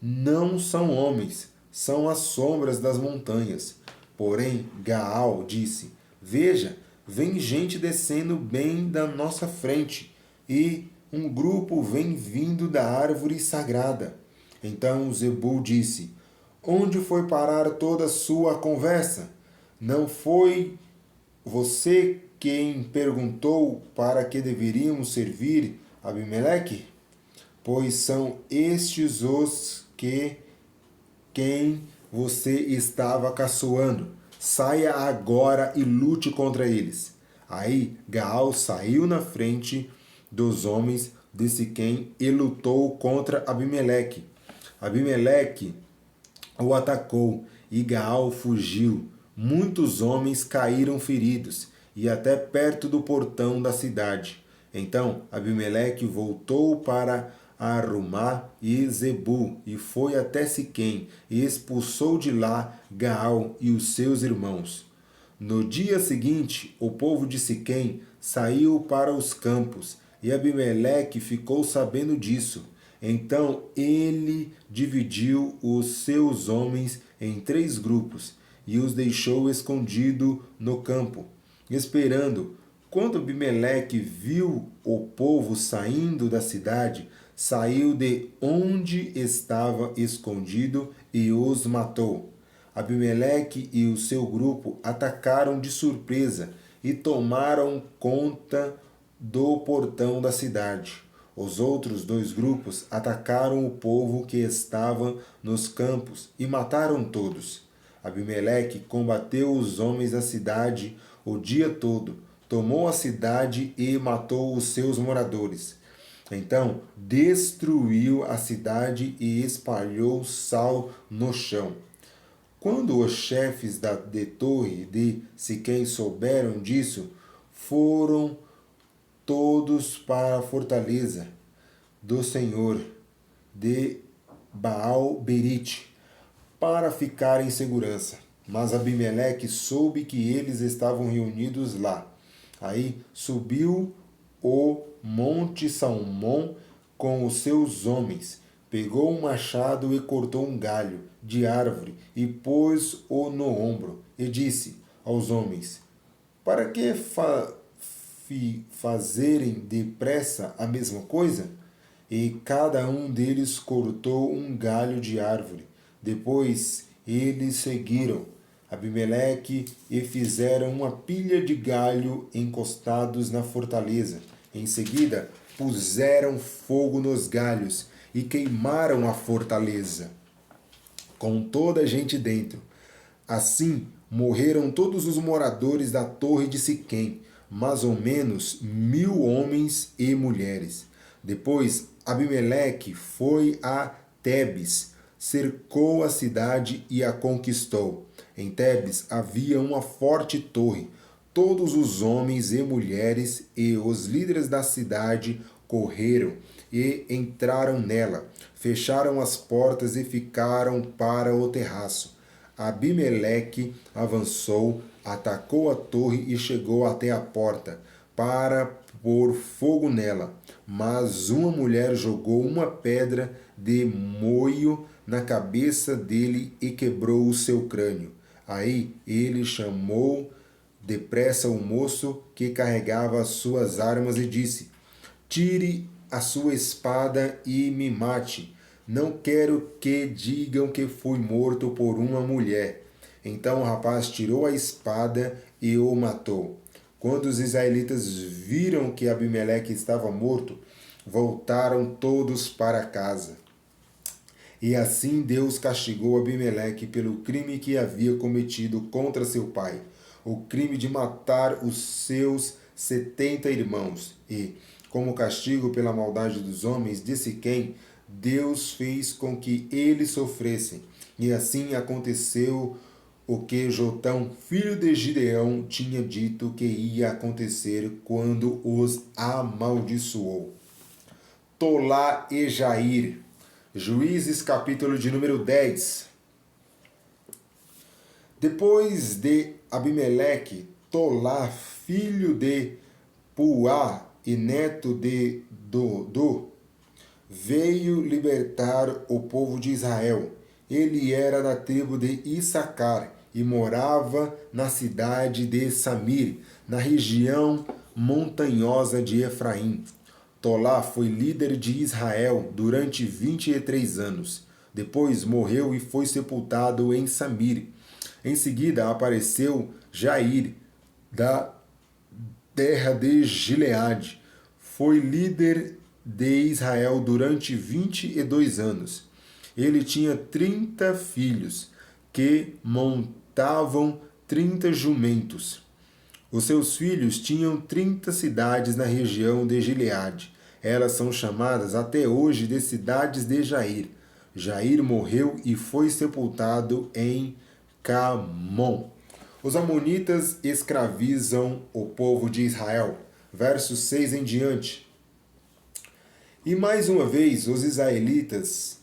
Não são homens, são as sombras das montanhas. Porém Gaal disse: Veja, vem gente descendo bem da nossa frente, e um grupo vem vindo da árvore sagrada. Então Zebu disse: Onde foi parar toda a sua conversa? Não foi você quem perguntou para que deveríamos servir Abimeleque? Pois são estes os que quem você estava caçoando. Saia agora e lute contra eles. Aí Gaal saiu na frente dos homens de Siquém e lutou contra Abimeleque. Abimeleque o atacou e Gaal fugiu. Muitos homens caíram feridos e até perto do portão da cidade. Então Abimeleque voltou para Arumá e Zebu e foi até Siquém e expulsou de lá Gaal e os seus irmãos. No dia seguinte, o povo de Siquém saiu para os campos e Abimeleque ficou sabendo disso. Então ele dividiu os seus homens em 3 grupos e os deixou escondido no campo, esperando. Quando Abimeleque viu o povo saindo da cidade, saiu de onde estava escondido e os matou. Abimeleque e o seu grupo atacaram de surpresa e tomaram conta do portão da cidade. Os outros 2 grupos atacaram o povo que estava nos campos e mataram todos. Abimeleque combateu os homens da cidade o dia todo, tomou a cidade e matou os seus moradores. Então destruiu a cidade e espalhou sal no chão. Quando os chefes de torre de Siquém souberam disso, foram todos para a fortaleza do Senhor de Baal-Berite para ficar em segurança. Mas Abimeleque soube que eles estavam reunidos lá. Aí subiu o monte Salmão com os seus homens, pegou um machado e cortou um galho de árvore e pôs-o no ombro, e disse aos homens: Para que fazerem depressa a mesma coisa? E cada um deles cortou um galho de árvore. Depois eles seguiram Abimeleque e fizeram uma pilha de galho encostados na fortaleza. Em seguida, puseram fogo nos galhos e queimaram a fortaleza, com toda a gente dentro. Assim, morreram todos os moradores da torre de Siquém, mais ou menos 1.000 homens e mulheres. Depois, Abimeleque foi a Tebes, cercou a cidade e a conquistou. Em Tebes havia uma forte torre. Todos os homens e mulheres e os líderes da cidade correram e entraram nela, fecharam as portas e ficaram para o terraço. Abimeleque avançou, atacou a torre e chegou até a porta para pôr fogo nela. Mas uma mulher jogou uma pedra de moio na cabeça dele e quebrou o seu crânio. Aí ele chamou depressa o moço que carregava as suas armas e disse: Tire a sua espada e me mate. Não quero que digam que fui morto por uma mulher. Então o rapaz tirou a espada e o matou. Quando os israelitas viram que Abimeleque estava morto, voltaram todos para casa. E assim Deus castigou Abimeleque pelo crime que havia cometido contra seu pai, o crime de matar os seus 70 irmãos. E, como castigo pela maldade dos homens de Siquém, Deus fez com que eles sofressem. E assim aconteceu o que Jotão, filho de Gideão, tinha dito que ia acontecer quando os amaldiçoou. Tolá e Jair. Juízes, capítulo de número 10. Depois de Abimeleque, Tolá, filho de Puá e neto de Dodô, veio libertar o povo de Israel. Ele era da tribo de Issacar e morava na cidade de Samir, na região montanhosa de Efraim. Tolá foi líder de Israel durante 23 anos. Depois morreu e foi sepultado em Samir. Em seguida apareceu Jair, da terra de Gileade. Foi líder de Israel durante 22 anos. Ele tinha 30 filhos, que montavam 30 jumentos. Os seus filhos tinham 30 cidades na região de Gileade. Elas são chamadas até hoje de cidades de Jair. Jair morreu e foi sepultado em Camon. Os amonitas escravizam o povo de Israel. Versos 6 em diante. E mais uma vez os israelitas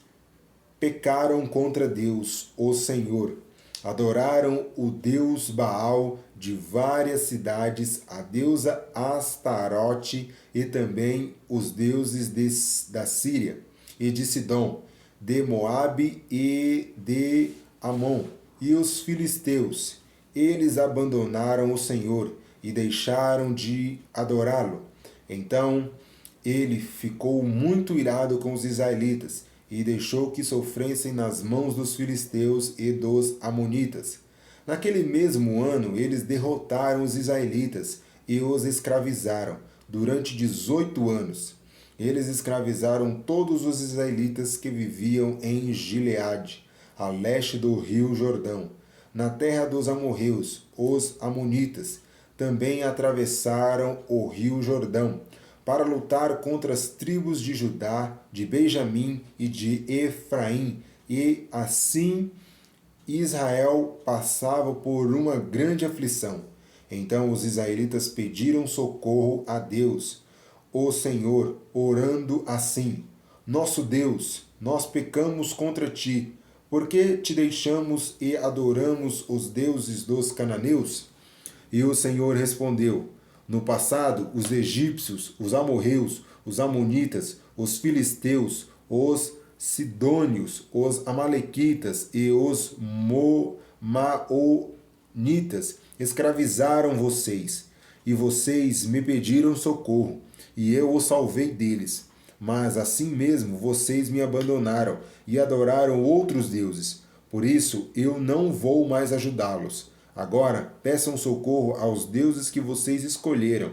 pecaram contra Deus, o Senhor. Adoraram o deus Baal de várias cidades, a deusa Astarote e também os deuses da Síria e de Sidom, de Moabe e de Amon e os filisteus. Eles abandonaram o Senhor e deixaram de adorá-lo. Então ele ficou muito irado com os israelitas e deixou que sofressem nas mãos dos filisteus e dos amonitas. Naquele mesmo ano, eles derrotaram os israelitas e os escravizaram durante 18 anos. Eles escravizaram todos os israelitas que viviam em Gileade, a leste do rio Jordão, na terra dos amorreus, os amonitas. Também atravessaram o rio Jordão para lutar contra as tribos de Judá, de Benjamim e de Efraim, e assim Israel passava por uma grande aflição. Então os israelitas pediram socorro a Deus, o Senhor, orando assim: Nosso Deus, nós pecamos contra ti. Por que te deixamos e adoramos os deuses dos cananeus? E o Senhor respondeu: no passado, os egípcios, os amorreus, os amonitas, os filisteus, os sidônios, os amalequitas e os maonitas escravizaram vocês. E vocês me pediram socorro, e eu os salvei deles. Mas assim mesmo vocês me abandonaram e adoraram outros deuses. Por isso eu não vou mais ajudá-los. Agora peçam socorro aos deuses que vocês escolheram,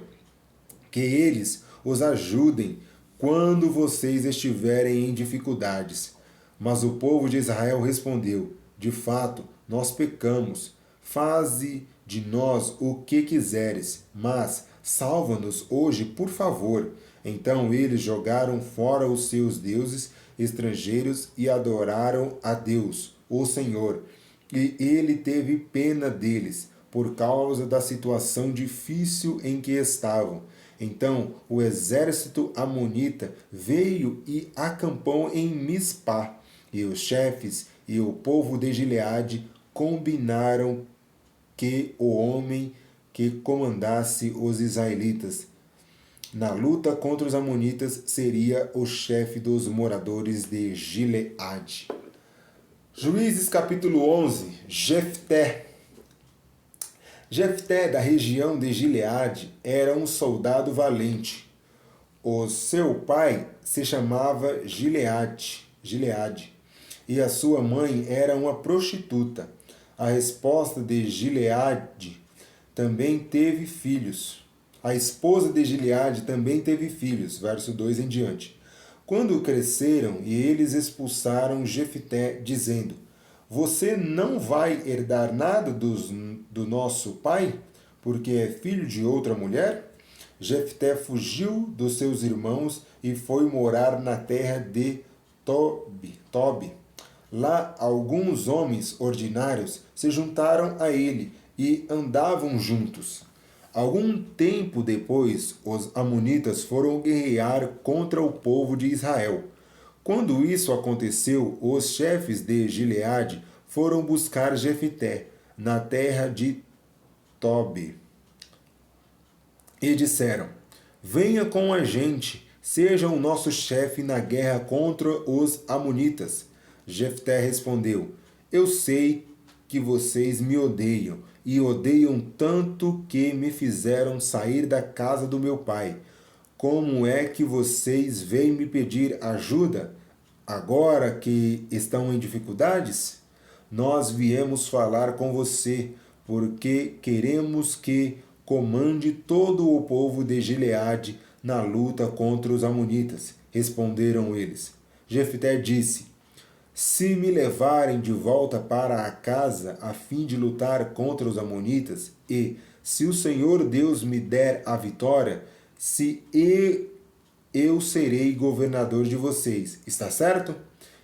que eles os ajudem quando vocês estiverem em dificuldades. Mas o povo de Israel respondeu: de fato, nós pecamos. Faze de nós o que quiseres, mas salva-nos hoje, por favor. Então eles jogaram fora os seus deuses estrangeiros e adoraram a Deus, o Senhor. E ele teve pena deles, por causa da situação difícil em que estavam. Então o exército amonita veio e acampou em Mispá, e os chefes e o povo de Gileade combinaram que o homem que comandasse os israelitas na luta contra os amonitas seria o chefe dos moradores de Gileade. Juízes capítulo 11, Jefté. Jefté, da região de Gileade, era um soldado valente. O seu pai se chamava Gileade, e a sua mãe era uma prostituta. A resposta de Gileade também teve filhos. A esposa de Gileade também teve filhos, verso 2 em diante. Quando cresceram, e eles expulsaram Jefté, dizendo: você não vai herdar nada do nosso pai, porque é filho de outra mulher? Jefté fugiu dos seus irmãos e foi morar na terra de Tobi. Lá alguns homens ordinários se juntaram a ele e andavam juntos. Algum tempo depois, os amonitas foram guerrear contra o povo de Israel. Quando isso aconteceu, os chefes de Gileade foram buscar Jefté na terra de Tobi e disseram: venha com a gente, seja o nosso chefe na guerra contra os amonitas. Jefté respondeu: eu sei que vocês me odeiam, e odeiam tanto que me fizeram sair da casa do meu pai. Como é que vocês vêm me pedir ajuda agora que estão em dificuldades? Nós viemos falar com você porque queremos que comande todo o povo de Gileade na luta contra os amonitas. Responderam eles. Jefté disse: se me levarem de volta para a casa a fim de lutar contra os amonitas, e se o Senhor Deus me der a vitória, se eu serei governador de vocês. Está certo?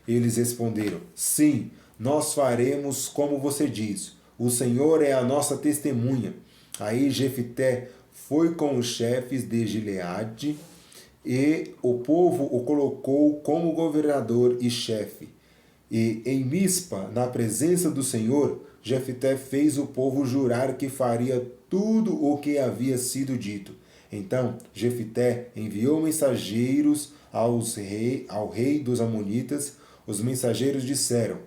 Eles responderam: sim, nós faremos como você diz. O Senhor é a nossa testemunha. Aí Jefté foi com os chefes de Gileade, e o povo o colocou como governador e chefe. E em Mispa, na presença do Senhor, Jefté fez o povo jurar que faria tudo o que havia sido dito. Então Jefté enviou mensageiros ao rei dos amonitas. Os mensageiros disseram: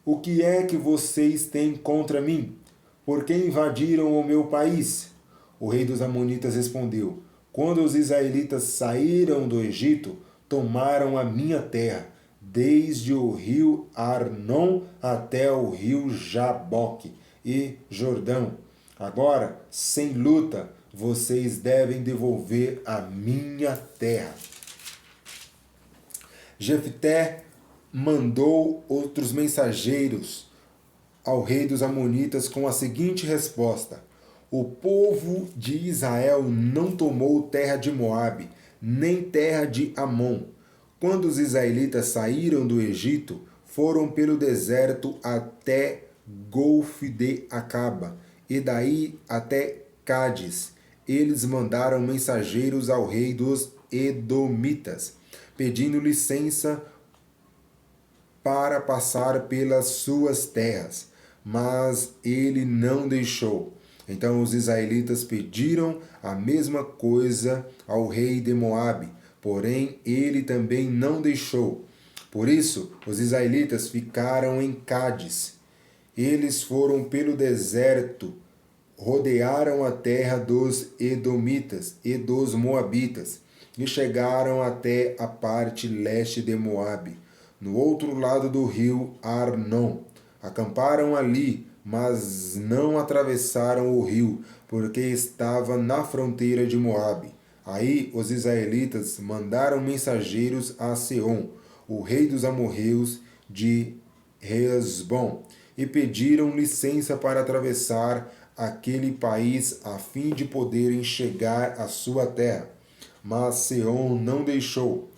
o que é que vocês têm contra mim? Por que invadiram o meu país? O rei dos amonitas respondeu: quando os israelitas saíram do Egito, tomaram a minha terra, desde o rio Arnon até o rio Jaboque e Jordão. Agora, sem luta, vocês devem devolver a minha terra. Jefté mandou outros mensageiros ao rei dos amonitas com a seguinte resposta: o povo de Israel não tomou terra de Moabe, nem terra de Amon. Quando os israelitas saíram do Egito, foram pelo deserto até Golfo de Acaba, e daí até Cádiz. Eles mandaram mensageiros ao rei dos Edomitas, pedindo licença para passar pelas suas terras, mas ele não deixou. Então os israelitas pediram a mesma coisa ao rei de Moabe, porém ele também não deixou. Por isso, os israelitas ficaram em Cádiz. Eles foram pelo deserto, rodearam a terra dos Edomitas e dos Moabitas e chegaram até a parte leste de Moabe, no outro lado do rio Arnon. Acamparam ali, mas não atravessaram o rio, porque estava na fronteira de Moabe. Aí os israelitas mandaram mensageiros a Seom, o rei dos amorreus de Hesbom, e pediram licença para atravessar aquele país a fim de poderem chegar à sua terra. Mas Seom não deixou.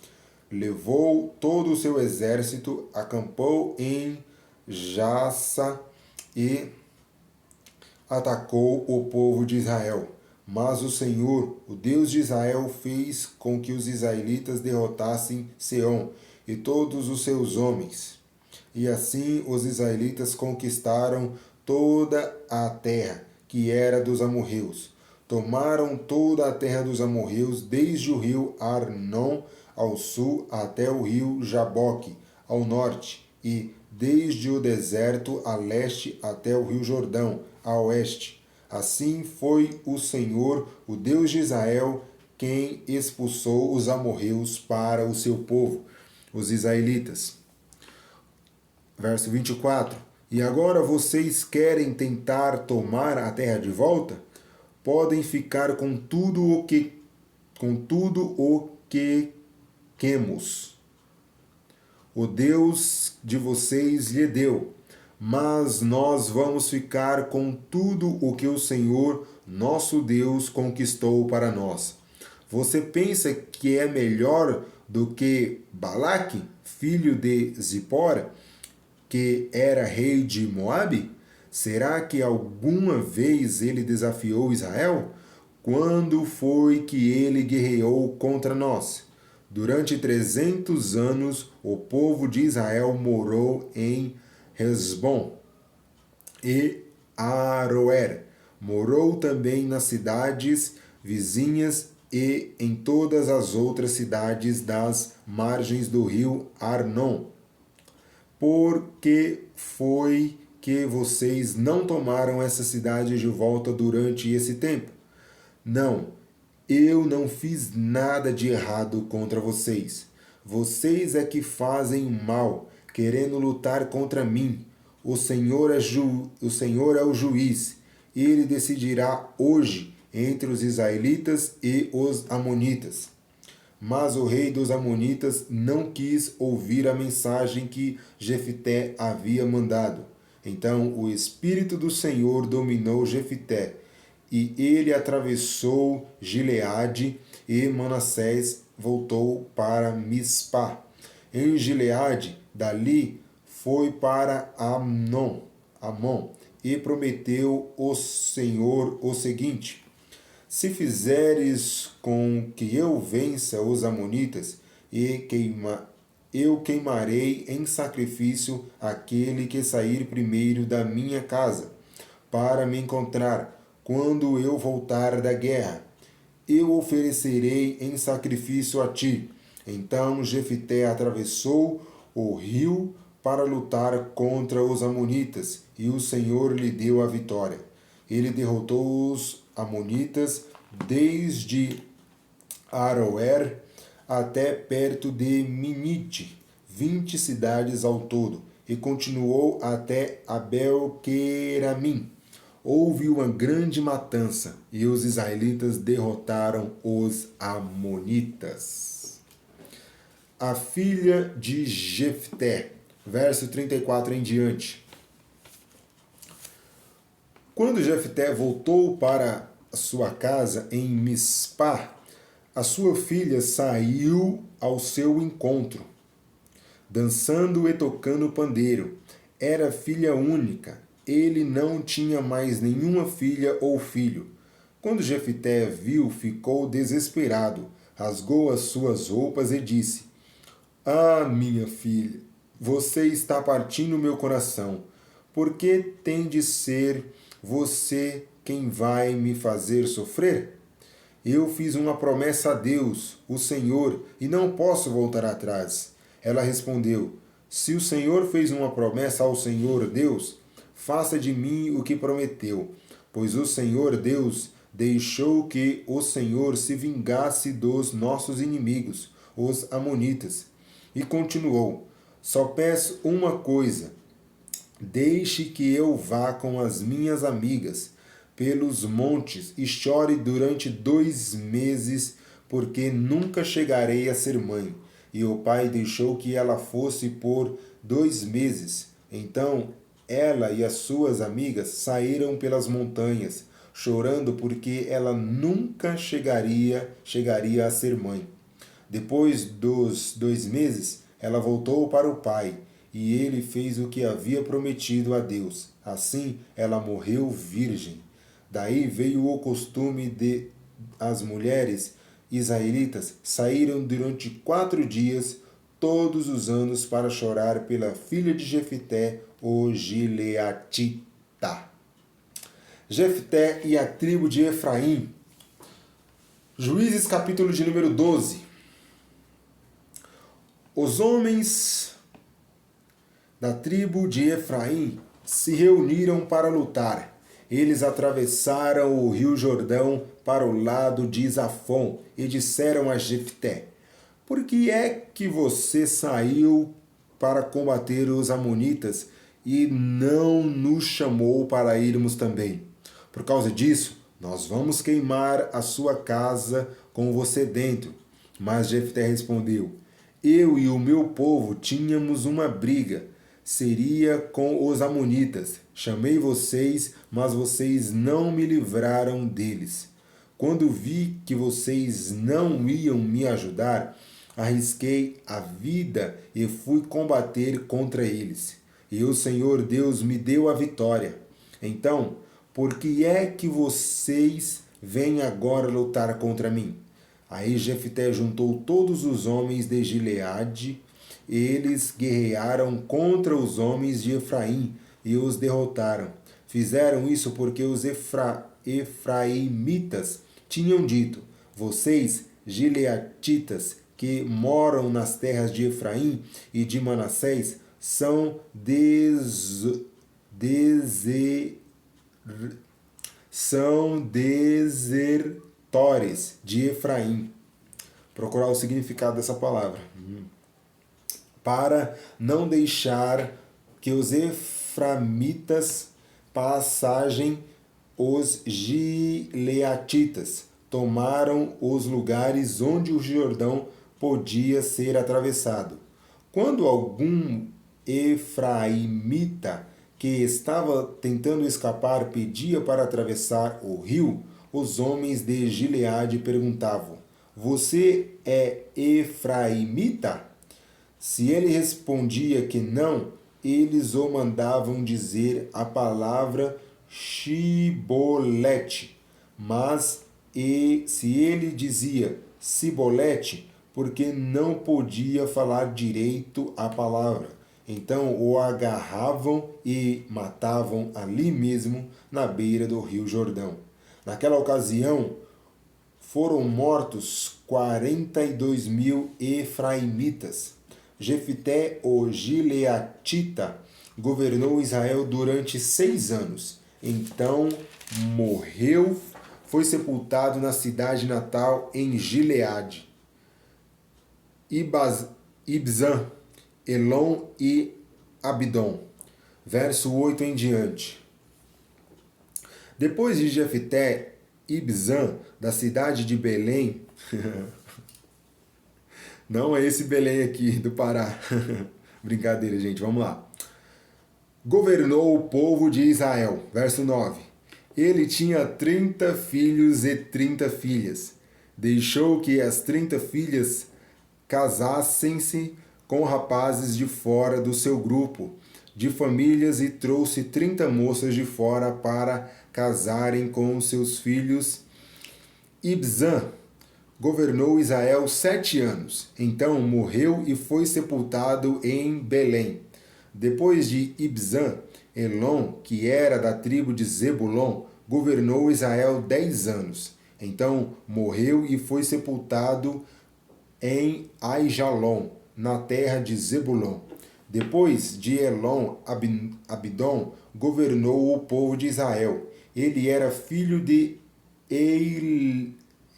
Levou todo o seu exército, acampou em Jassa e atacou o povo de Israel. Mas o Senhor, o Deus de Israel, fez com que os israelitas derrotassem Seom e todos os seus homens. E assim os israelitas conquistaram toda a terra, que era dos amorreus. Tomaram toda a terra dos amorreus, desde o rio Arnon ao sul até o rio Jaboque ao norte, e desde o deserto a leste até o rio Jordão a oeste. Assim foi o Senhor, o Deus de Israel, quem expulsou os amorreus para o seu povo, os israelitas. Verso 24. E agora vocês querem tentar tomar a terra de volta? Podem ficar com tudo o que quemos. O Deus de vocês lhe deu, mas nós vamos ficar com tudo o que o Senhor, nosso Deus, conquistou para nós. Você pensa que é melhor do que Balaque, filho de Zippor, que era rei de Moabe? Será que alguma vez ele desafiou Israel? Quando foi que ele guerreou contra nós? Durante 300 anos, o povo de Israel morou em Hesbom e Aroer. Morou também nas cidades vizinhas e em todas as outras cidades das margens do rio Arnon. Por que foi que vocês não tomaram essa cidade de volta durante esse tempo? Não, eu não fiz nada de errado contra vocês. Vocês é que fazem o mal, querendo lutar contra mim. O Senhor é o juiz. Ele decidirá hoje entre os israelitas e os amonitas. Mas o rei dos amonitas não quis ouvir a mensagem que Jefté havia mandado. Então o Espírito do Senhor dominou Jefté, e ele atravessou Gileade, e Manassés voltou para Mispá. Em Gileade, dali foi para Amon, e prometeu o Senhor o seguinte: se fizeres com que eu vença os amonitas, eu queimarei em sacrifício aquele que sair primeiro da minha casa, para me encontrar quando eu voltar da guerra. Eu oferecerei em sacrifício a ti. Então Jefté atravessou o rio para lutar contra os amonitas, e o Senhor lhe deu a vitória. Ele derrotou os amonitas desde Aroer até perto de Minite, 20 cidades ao todo, e continuou até Abel-Queramim. Houve uma grande matança, e os israelitas derrotaram os amonitas. A filha de Jefté, verso 34 em diante. Quando Jefté voltou para sua casa em Mispá, a sua filha saiu ao seu encontro, dançando e tocando pandeiro. Era filha única. Ele não tinha mais nenhuma filha ou filho. Quando Jefté viu, ficou desesperado, rasgou as suas roupas e disse: Ah, minha filha, você está partindo o meu coração. Por que tem de ser você quem vai me fazer sofrer? Eu fiz uma promessa a Deus, o Senhor, e não posso voltar atrás. Ela respondeu: Se o Senhor fez uma promessa ao Senhor Deus, faça de mim o que prometeu. Pois o Senhor Deus deixou que o Senhor se vingasse dos nossos inimigos, os amonitas. E continuou: Só peço uma coisa: deixe que eu vá com as minhas amigas pelos montes e chore durante 2 meses, porque nunca chegarei a ser mãe. E o pai deixou que ela fosse por 2 meses. Então ela e as suas amigas saíram pelas montanhas, chorando porque ela nunca chegaria a ser mãe. Depois dos 2 meses, ela voltou para o pai, e ele fez o que havia prometido a Deus. Assim, ela morreu virgem. Daí veio o costume de as mulheres israelitas saíram durante 4 dias, todos os anos, para chorar pela filha de Jefté, o Gileatita. Jefté e a tribo de Efraim. Juízes capítulo de número 12. Os homens da tribo de Efraim se reuniram para lutar. Eles atravessaram o rio Jordão para o lado de Zafon e disseram a Jefté: Por que é que você saiu para combater os amonitas e não nos chamou para irmos também? Por causa disso, nós vamos queimar a sua casa com você dentro. Mas Jefté respondeu: Eu e o meu povo tínhamos uma briga. Seria com os amonitas. Chamei vocês, mas vocês não me livraram deles. Quando vi que vocês não iam me ajudar, arrisquei a vida e fui combater contra eles. E o Senhor Deus me deu a vitória. Então, por que é que vocês vêm agora lutar contra mim? Aí Jefté juntou todos os homens de Gileade. Eles guerrearam contra os homens de Efraim e os derrotaram. Fizeram isso porque os efraimitas tinham dito: Vocês, gileatitas, que moram nas terras de Efraim e de Manassés, são desertores de Efraim. Procurar o significado dessa palavra. Para não deixar que os eframitas passassem, os gileatitas tomaram os lugares onde o Jordão podia ser atravessado. Quando algum efraimita que estava tentando escapar pedia para atravessar o rio, os homens de Gileade perguntavam: Você é efraimita? Se ele respondia que não, eles o mandavam dizer a palavra Shibolete. Mas se ele dizia Sibolete, porque não podia falar direito a palavra, então o agarravam e matavam ali mesmo, na beira do rio Jordão. Naquela ocasião, foram mortos 42.000 efraimitas. Jefté, o gileatita, governou Israel durante 6 anos. Então morreu, foi sepultado na cidade natal em Gileade. Ibzan, Elon e Abidom. Verso 8 em diante. Depois de Jefté, Ibzan, da cidade de Belém, não é esse Belém aqui do Pará. Brincadeira, gente, vamos lá. Governou o povo de Israel. Verso 9. Ele tinha 30 filhos e 30 filhas. Deixou que as 30 filhas casassem-se com rapazes de fora do seu grupo de famílias e trouxe 30 moças de fora para casarem com seus filhos. Ibzan governou Israel 7 anos. Então morreu e foi sepultado em Belém. Depois de Ibzan, Elon, que era da tribo de Zebulon, governou Israel 10 anos. Então morreu e foi sepultado em Aijalon, na terra de Zebulon. Depois de Elon, Abidom governou o povo de Israel. Ele era filho de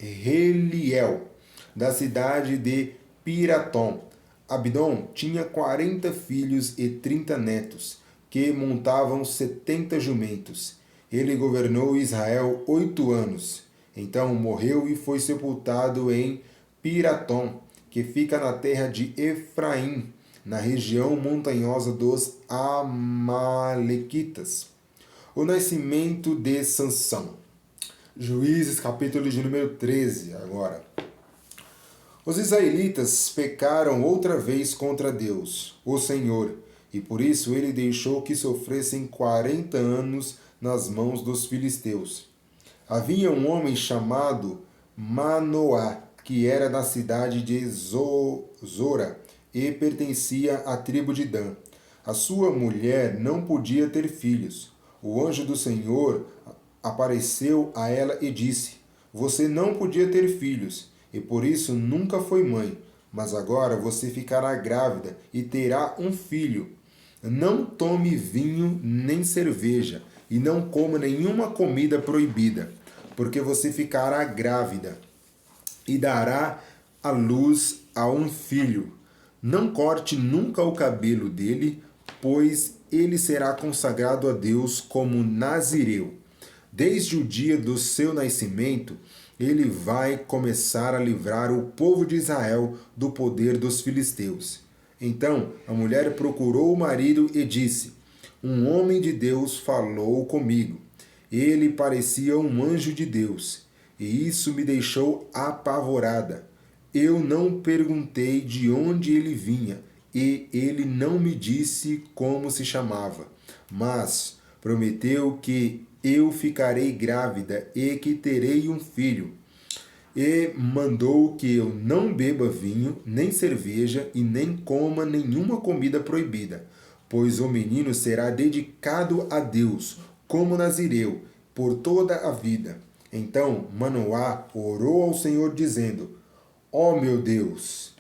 Eliel, da cidade de Piratom. Abidom tinha 40 filhos e 30 netos, que montavam 70 jumentos. Ele governou Israel 8 anos. Então morreu e foi sepultado em Piratom, que fica na terra de Efraim, na região montanhosa dos Amalequitas. O nascimento de Sansão. Juízes, capítulo de número 13, agora. Os israelitas pecaram outra vez contra Deus, o Senhor, e por isso ele deixou que sofressem 40 anos nas mãos dos filisteus. Havia um homem chamado Manoá, que era da cidade de Zora e pertencia à tribo de Dan. A sua mulher não podia ter filhos. O anjo do Senhor apareceu a ela e disse: Você não podia ter filhos, e por isso nunca foi mãe, mas agora você ficará grávida e terá um filho. Não tome vinho nem cerveja, e não coma nenhuma comida proibida, porque você ficará grávida e dará à luz a um filho. Não corte nunca o cabelo dele, pois ele será consagrado a Deus como nazireu. Desde o dia do seu nascimento, ele vai começar a livrar o povo de Israel do poder dos filisteus. Então a mulher procurou o marido e disse: Um homem de Deus falou comigo. Ele parecia um anjo de Deus, e isso me deixou apavorada. Eu não perguntei de onde ele vinha, e ele não me disse como se chamava, mas prometeu que eu ficarei grávida e que terei um filho. E mandou que eu não beba vinho, nem cerveja, e nem coma nenhuma comida proibida, pois o menino será dedicado a Deus, como nazireu, por toda a vida. Então Manoá orou ao Senhor, dizendo: Ó meu Deus,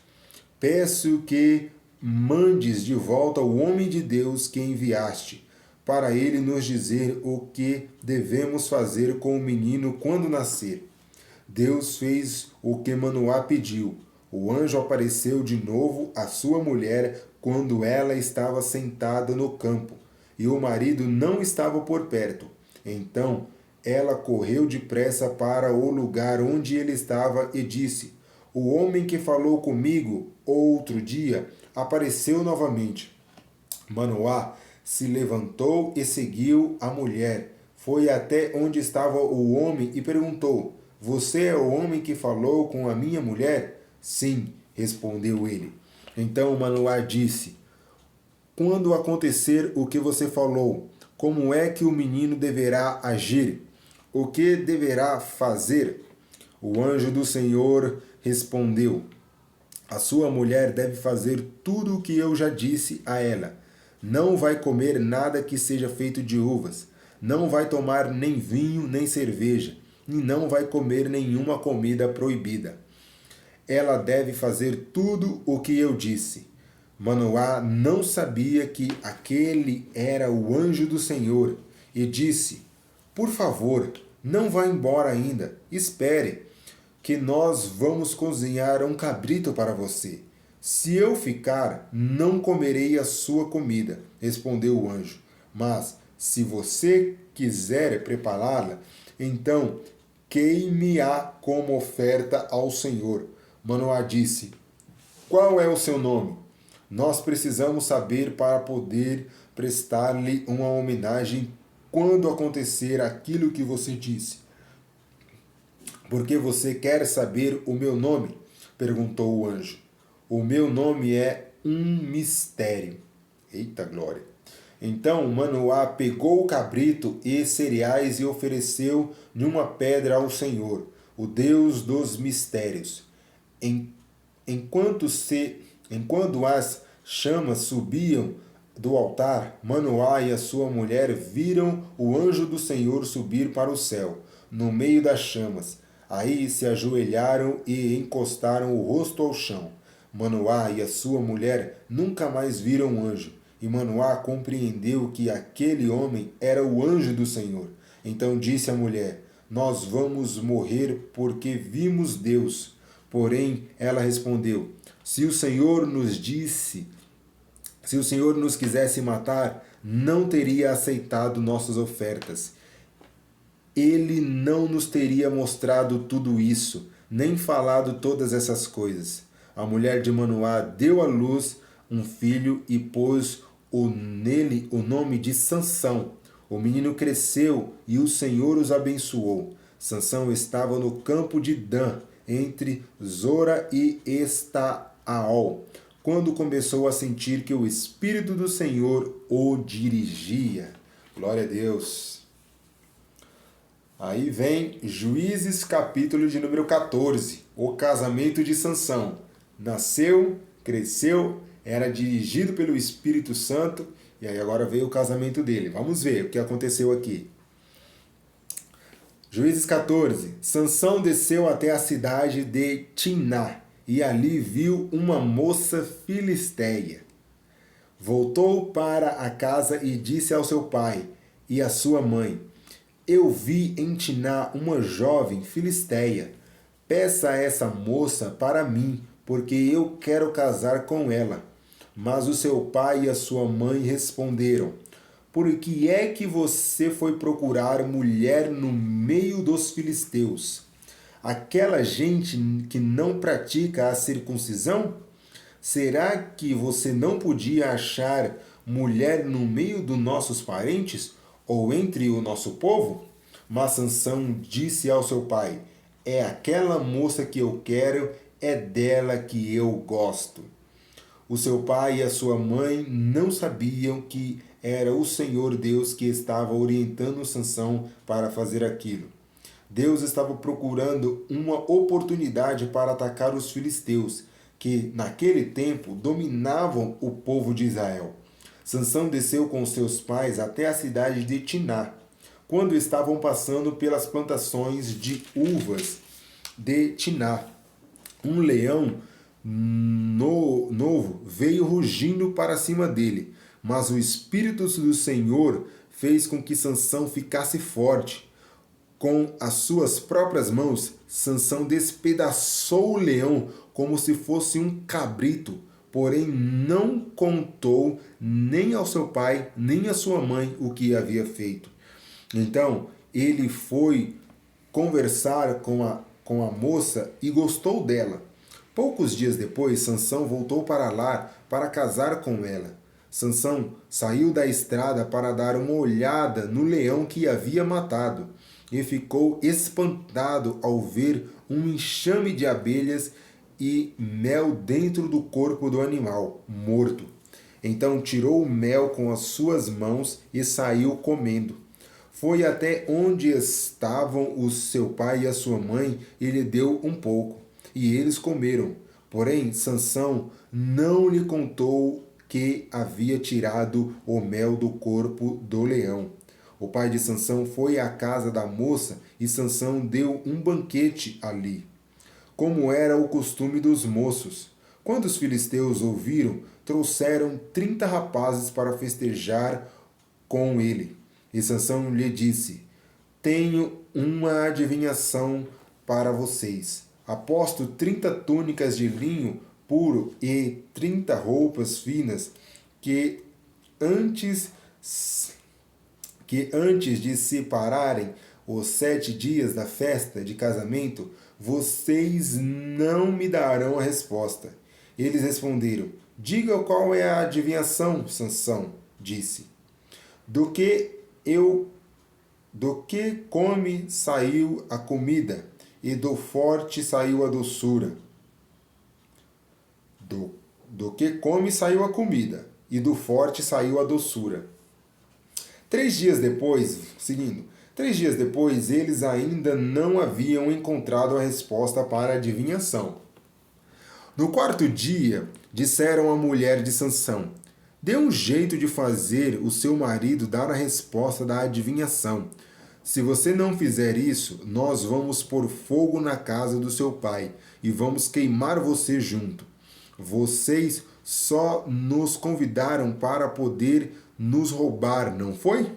peço que mandes de volta o homem de Deus que enviaste, para ele nos dizer o que devemos fazer com o menino quando nascer. Deus fez o que Manoá pediu. O anjo apareceu de novo à sua mulher quando ela estava sentada no campo, e o marido não estava por perto. Então ela correu depressa para o lugar onde ele estava e disse: O homem que falou comigo outro dia apareceu novamente. Manoá se levantou e seguiu a mulher. Foi até onde estava o homem e perguntou: Você é o homem que falou com a minha mulher? Sim, respondeu ele. Então Manoá disse: Quando acontecer o que você falou, como é que o menino deverá agir? O que deverá fazer? O anjo do Senhor respondeu: A sua mulher deve fazer tudo o que eu já disse a ela. Não vai comer nada que seja feito de uvas. Não vai tomar nem vinho nem cerveja. E não vai comer nenhuma comida proibida. Ela deve fazer tudo o que eu disse. Manoá não sabia que aquele era o anjo do Senhor e disse: Por favor, não vá embora ainda. Espere, que nós vamos cozinhar um cabrito para você. Se eu ficar, não comerei a sua comida, respondeu o anjo. Mas, se você quiser prepará-la, então queime-a como oferta ao Senhor. Manoá disse: Qual é o seu nome? Nós precisamos saber para poder prestar-lhe uma homenagem quando acontecer aquilo que você disse. Porque você quer saber o meu nome? Perguntou o anjo. O meu nome é um mistério. Eita glória! Então Manoá pegou o cabrito e cereais e ofereceu numa pedra ao Senhor. o Deus dos mistérios. Enquanto as chamas subiam do altar, Manoá e a sua mulher viram o anjo do Senhor subir para o céu, no meio das chamas. Aí se ajoelharam e encostaram o rosto ao chão. Manoá e a sua mulher nunca mais viram o anjo. E Manoá compreendeu que aquele homem era o anjo do Senhor. Então disse a mulher: Nós vamos morrer porque vimos Deus. Porém, ela respondeu: Se o Senhor nos quisesse matar, não teria aceitado nossas ofertas. Ele não nos teria mostrado tudo isso, nem falado todas essas coisas. A mulher de Manoá deu à luz um filho e pôs nele o nome de Sansão. O menino cresceu e o Senhor os abençoou. Sansão estava no campo de Dan, entre Zora e Estaol, quando começou a sentir que o Espírito do Senhor o dirigia. Glória a Deus. Aí vem Juízes, capítulo de número 14, o casamento de Sansão. Nasceu, cresceu, era dirigido pelo Espírito Santo, e aí agora veio o casamento dele. Vamos ver o que aconteceu aqui. Juízes 14. Sansão desceu até a cidade de Timná, e ali viu uma moça filisteia. Voltou para a casa e disse ao seu pai e à sua mãe: Eu vi em Timná uma jovem filisteia. Peça essa moça para mim, porque eu quero casar com ela. Mas o seu pai e a sua mãe responderam: Por que é que você foi procurar mulher no meio dos filisteus? Aquela gente que não pratica a circuncisão? Será que você não podia achar mulher no meio dos nossos parentes ou entre o nosso povo? Mas Sansão disse ao seu pai: É aquela moça que eu quero, é dela que eu gosto. O seu pai e a sua mãe não sabiam que era o Senhor Deus que estava orientando Sansão para fazer aquilo. Deus estava procurando uma oportunidade para atacar os filisteus, que naquele tempo dominavam o povo de Israel. Sansão desceu com seus pais até a cidade de Timná, quando estavam passando pelas plantações de uvas de Timná. Um leão novo veio rugindo para cima dele, mas o Espírito do Senhor fez com que Sansão ficasse forte. Com as suas próprias mãos, Sansão despedaçou o leão como se fosse um cabrito, porém não contou nem ao seu pai, nem à sua mãe o que havia feito. Então, ele foi conversar com a moça e gostou dela. Poucos dias depois, Sansão voltou para lá para casar com ela. Sansão saiu da estrada para dar uma olhada no leão que havia matado e ficou espantado ao ver um enxame de abelhas e mel dentro do corpo do animal morto. Então tirou o mel com as suas mãos e saiu comendo. Foi até onde estavam o seu pai e a sua mãe e lhe deu um pouco, e eles comeram. Porém, Sansão não lhe contou que havia tirado o mel do corpo do leão. O pai de Sansão foi à casa da moça e Sansão deu um banquete ali, como era o costume dos moços. Quando os filisteus ouviram, trouxeram 30 rapazes para festejar com ele. E Sansão lhe disse: Tenho uma adivinhação para vocês. Aposto 30 túnicas de linho puro e 30 roupas finas que antes de se pararem os 7 dias da festa de casamento, vocês não me darão a resposta. Eles responderam: Diga qual é a adivinhação, Sansão, disse. Do que come saiu a comida, e do forte saiu a doçura. Do que come saiu a comida, e do forte saiu a doçura. 3 dias depois, seguindo, 3 dias depois, eles ainda não haviam encontrado a resposta para a adivinhação. No quarto dia, disseram à mulher de Sansão: dê um jeito de fazer o seu marido dar a resposta da adivinhação. Se você não fizer isso, nós vamos pôr fogo na casa do seu pai e vamos queimar você junto. Vocês só nos convidaram para poder nos roubar, não foi?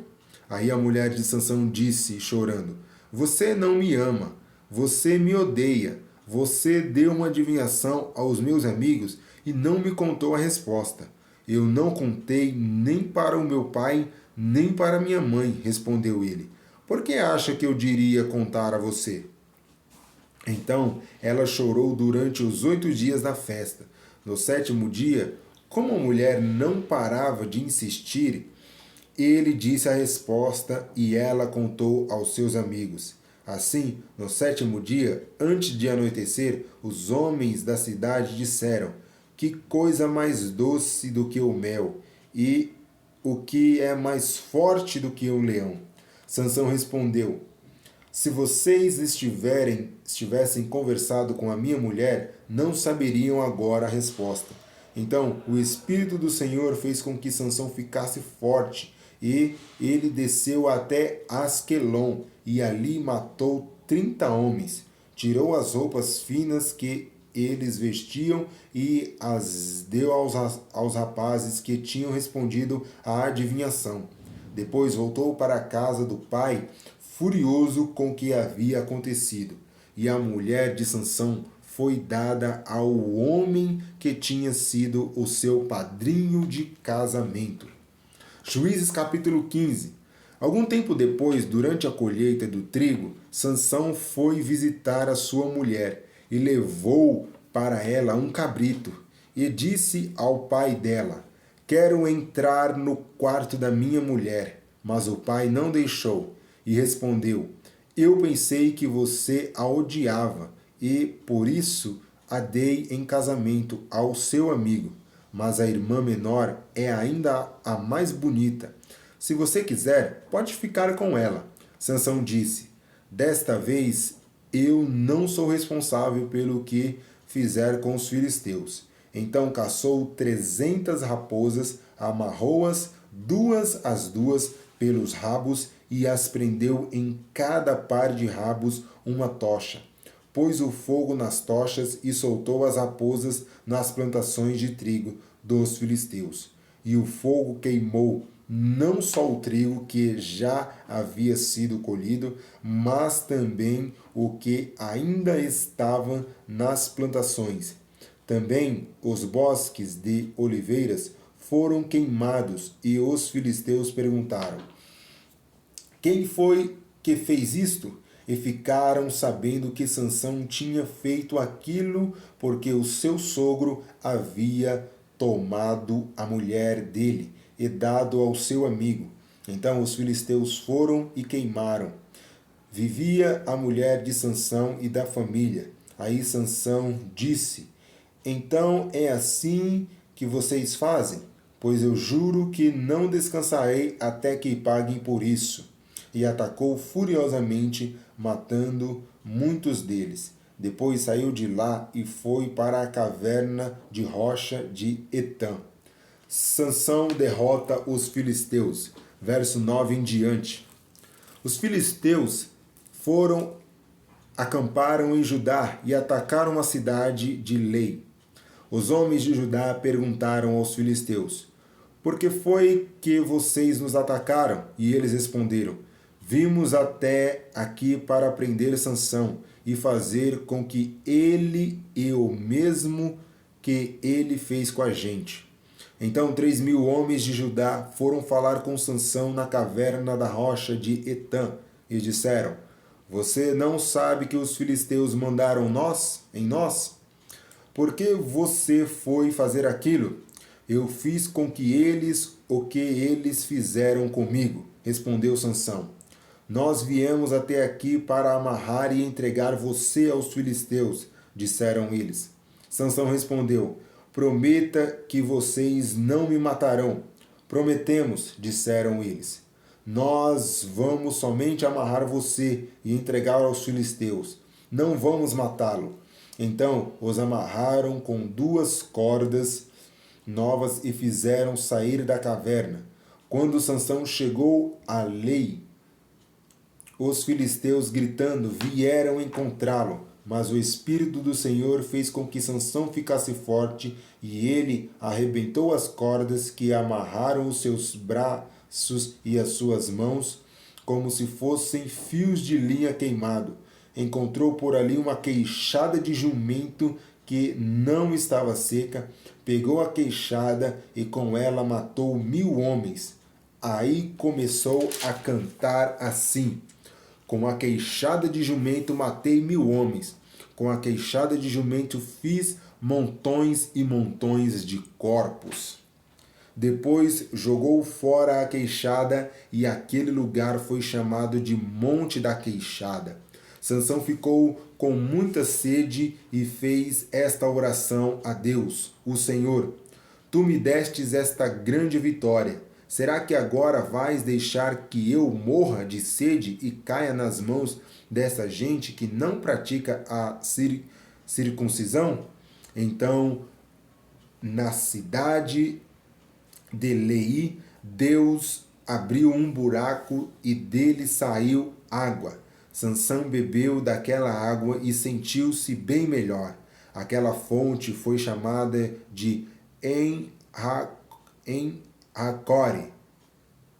Aí a mulher de Sansão disse, chorando: você não me ama, você me odeia. Você deu uma adivinhação aos meus amigos e não me contou a resposta. Eu não contei nem para o meu pai, nem para minha mãe, respondeu ele. Por que acha que eu diria contar a você? Então ela chorou durante os 8 dias da festa. No 7º dia, como a mulher não parava de insistir, ele disse a resposta e ela contou aos seus amigos. Assim, no 7º dia, antes de anoitecer, os homens da cidade disseram: que coisa mais doce do que o mel, e o que é mais forte do que o leão? Sansão respondeu: se vocês estivessem conversado com a minha mulher, não saberiam agora a resposta. Então o Espírito do Senhor fez com que Sansão ficasse forte, e ele desceu até Asquelon, e ali matou 30 homens. Tirou as roupas finas que eles vestiam e as deu aos rapazes que tinham respondido à adivinhação. Depois voltou para a casa do pai, furioso com o que havia acontecido. E a mulher de Sansão foi dada ao homem que tinha sido o seu padrinho de casamento. Juízes capítulo 15. Algum tempo depois, durante a colheita do trigo, Sansão foi visitar a sua mulher e levou para ela um cabrito e disse ao pai dela: quero entrar no quarto da minha mulher. Mas o pai não deixou e respondeu: eu pensei que você a odiava e por isso a dei em casamento ao seu amigo. Mas a irmã menor é ainda a mais bonita. Se você quiser, pode ficar com ela. Sansão disse: desta vez eu não sou responsável pelo que fizer com os filisteus. Então caçou 300 raposas, amarrou-as às duas pelos rabos e as prendeu em cada par de rabos uma tocha. Pôs o fogo nas tochas e soltou as raposas nas plantações de trigo dos filisteus. E o fogo queimou não só o trigo que já havia sido colhido, mas também o que ainda estava nas plantações. Também os bosques de oliveiras foram queimados, e os filisteus perguntaram: quem foi que fez isto? E ficaram sabendo que Sansão tinha feito aquilo porque o seu sogro havia tomado a mulher dele e dado ao seu amigo. Então os filisteus foram e queimaram. Vivia a mulher de Sansão e da família. Aí Sansão disse: então é assim que vocês fazem? Pois eu juro que não descansarei até que paguem por isso. E atacou furiosamente, matando muitos deles. Depois saiu de lá e foi para a caverna de rocha de Etã. Sansão derrota os filisteus. Verso 9 em diante. Os filisteus acamparam em Judá e atacaram a cidade de Lei. Os homens de Judá perguntaram aos filisteus: por que foi que vocês nos atacaram? E eles responderam: vimos até aqui para prender Sansão e fazer com que ele e o mesmo que ele fez com a gente. Então 3.000 homens de Judá foram falar com Sansão na caverna da rocha de Etã e disseram: você não sabe que os filisteus mandaram em nós? Por que você foi fazer aquilo? Eu fiz com que eles o que eles fizeram comigo, respondeu Sansão. Nós viemos até aqui para amarrar e entregar você aos filisteus, disseram eles. Sansão respondeu: prometa que vocês não me matarão. Prometemos, disseram eles. nós vamos somente amarrar você e entregar aos filisteus. Não vamos matá-lo. Então os amarraram com 2 cordas novas e fizeram sair da caverna. Quando Sansão chegou à lei, os filisteus, gritando, vieram encontrá-lo. Mas o Espírito do Senhor fez com que Sansão ficasse forte, e ele arrebentou as cordas que amarraram os seus braços e as suas mãos, como se fossem fios de linha queimado. Encontrou por ali uma queixada de jumento que não estava seca, pegou a queixada e com ela matou 1000 homens. Aí começou a cantar assim: com a queixada de jumento matei 1000 homens. Com a queixada de jumento fiz montões e montões de corpos. Depois jogou fora a queixada e aquele lugar foi chamado de Monte da Queixada. Sansão ficou com muita sede e fez esta oração a Deus, o Senhor: Tu me destes esta grande vitória. Será que agora vais deixar que eu morra de sede e caia nas mãos dessa gente que não pratica a circuncisão? Então, na cidade de Lei, Deus abriu um buraco e dele saiu água. Sansão bebeu daquela água e sentiu-se bem melhor. Aquela fonte foi chamada de Enhacore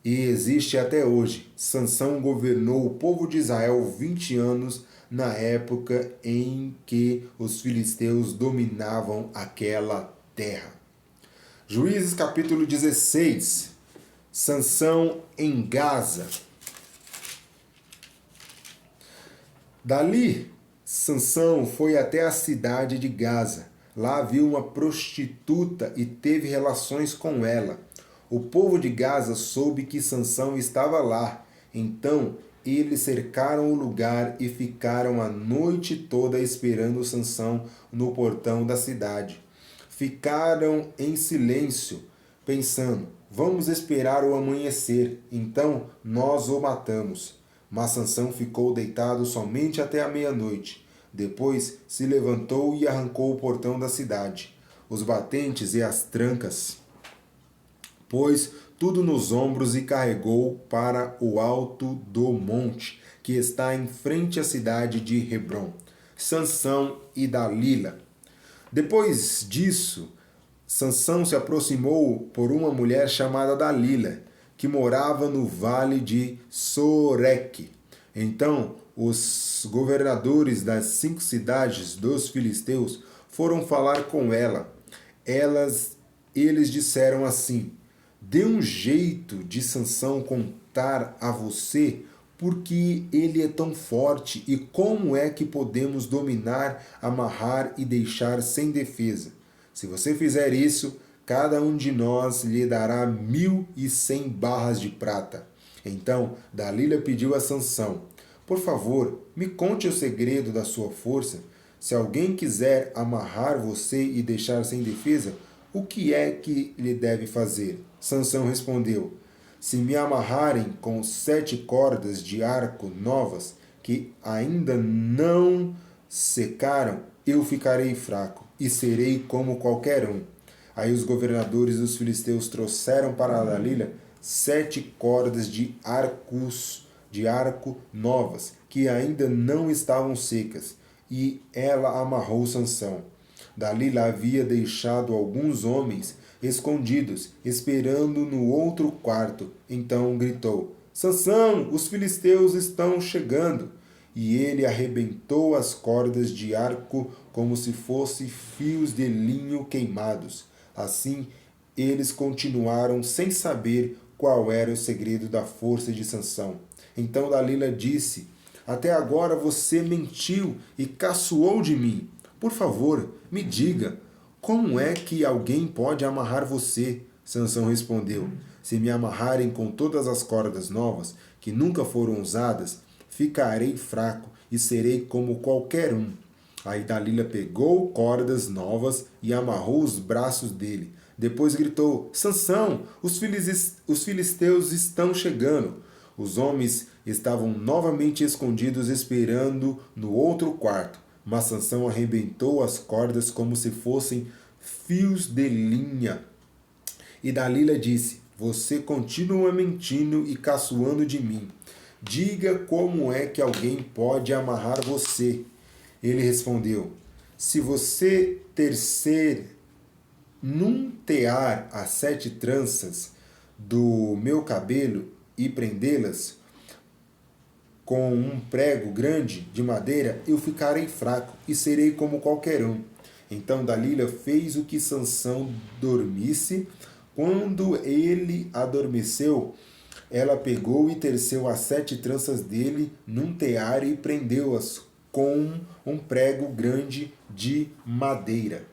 e existe até hoje. Sansão governou o povo de Israel 20 anos na época em que os filisteus dominavam aquela terra. Juízes capítulo 16. Sansão em Gaza. Dali, Sansão foi até a cidade de Gaza. Lá viu uma prostituta e teve relações com ela. O povo de Gaza soube que Sansão estava lá. Então, eles cercaram o lugar e ficaram a noite toda esperando Sansão no portão da cidade. Ficaram em silêncio, pensando: vamos esperar o amanhecer, então nós o matamos. Mas Sansão ficou deitado somente até a meia-noite. Depois se levantou e arrancou o portão da cidade, os batentes e as trancas, pôs tudo nos ombros e carregou para o alto do monte, que está em frente à cidade de Hebrom. Sansão e Dalila. Depois disso, Sansão se aproximou por uma mulher chamada Dalila, que morava no vale de Soreque. Então, os governadores das 5 cidades dos filisteus foram falar com ela. Eles disseram assim: dê um jeito de Sansão contar a você, porque ele é tão forte, e como é que podemos dominar, amarrar e deixar sem defesa? Se você fizer isso, cada um de nós lhe dará 1.100 barras de prata. Então Dalila pediu a Sansão: por favor, me conte o segredo da sua força. Se alguém quiser amarrar você e deixar sem defesa, o que é que lhe deve fazer? Sansão respondeu: se me amarrarem com 7 cordas de arco novas, que ainda não secaram, eu ficarei fraco e serei como qualquer um. Aí os governadores dos filisteus trouxeram para Dalila 7 cordas de arco novas, que ainda não estavam secas, e ela amarrou Sansão. Dalila havia deixado alguns homens escondidos, esperando no outro quarto. Então gritou: Sansão, os filisteus estão chegando! E ele arrebentou as cordas de arco como se fossem fios de linho queimados. Assim, eles continuaram sem saber qual era o segredo da força de Sansão. Então Dalila disse: até agora você mentiu e caçoou de mim. Por favor, me diga, como é que alguém pode amarrar você? Sansão respondeu: se me amarrarem com todas as cordas novas, que nunca foram usadas, ficarei fraco e serei como qualquer um. Aí Dalila pegou cordas novas e amarrou os braços dele. Depois gritou: Sansão, os filisteus estão chegando. Os homens estavam novamente escondidos esperando no outro quarto, mas Sansão arrebentou as cordas como se fossem fios de linha. E Dalila disse: Você continua mentindo e caçoando de mim. Diga como é que alguém pode amarrar você. Ele respondeu: Se você tecer num tear as 7 tranças do meu cabelo e prendê-las com um prego grande de madeira, eu ficarei fraco e serei como qualquer um. Então Dalila fez o que Sansão dormisse. Quando ele adormeceu, ela pegou e teceu as 7 tranças dele num tear e prendeu-as com um prego grande de madeira.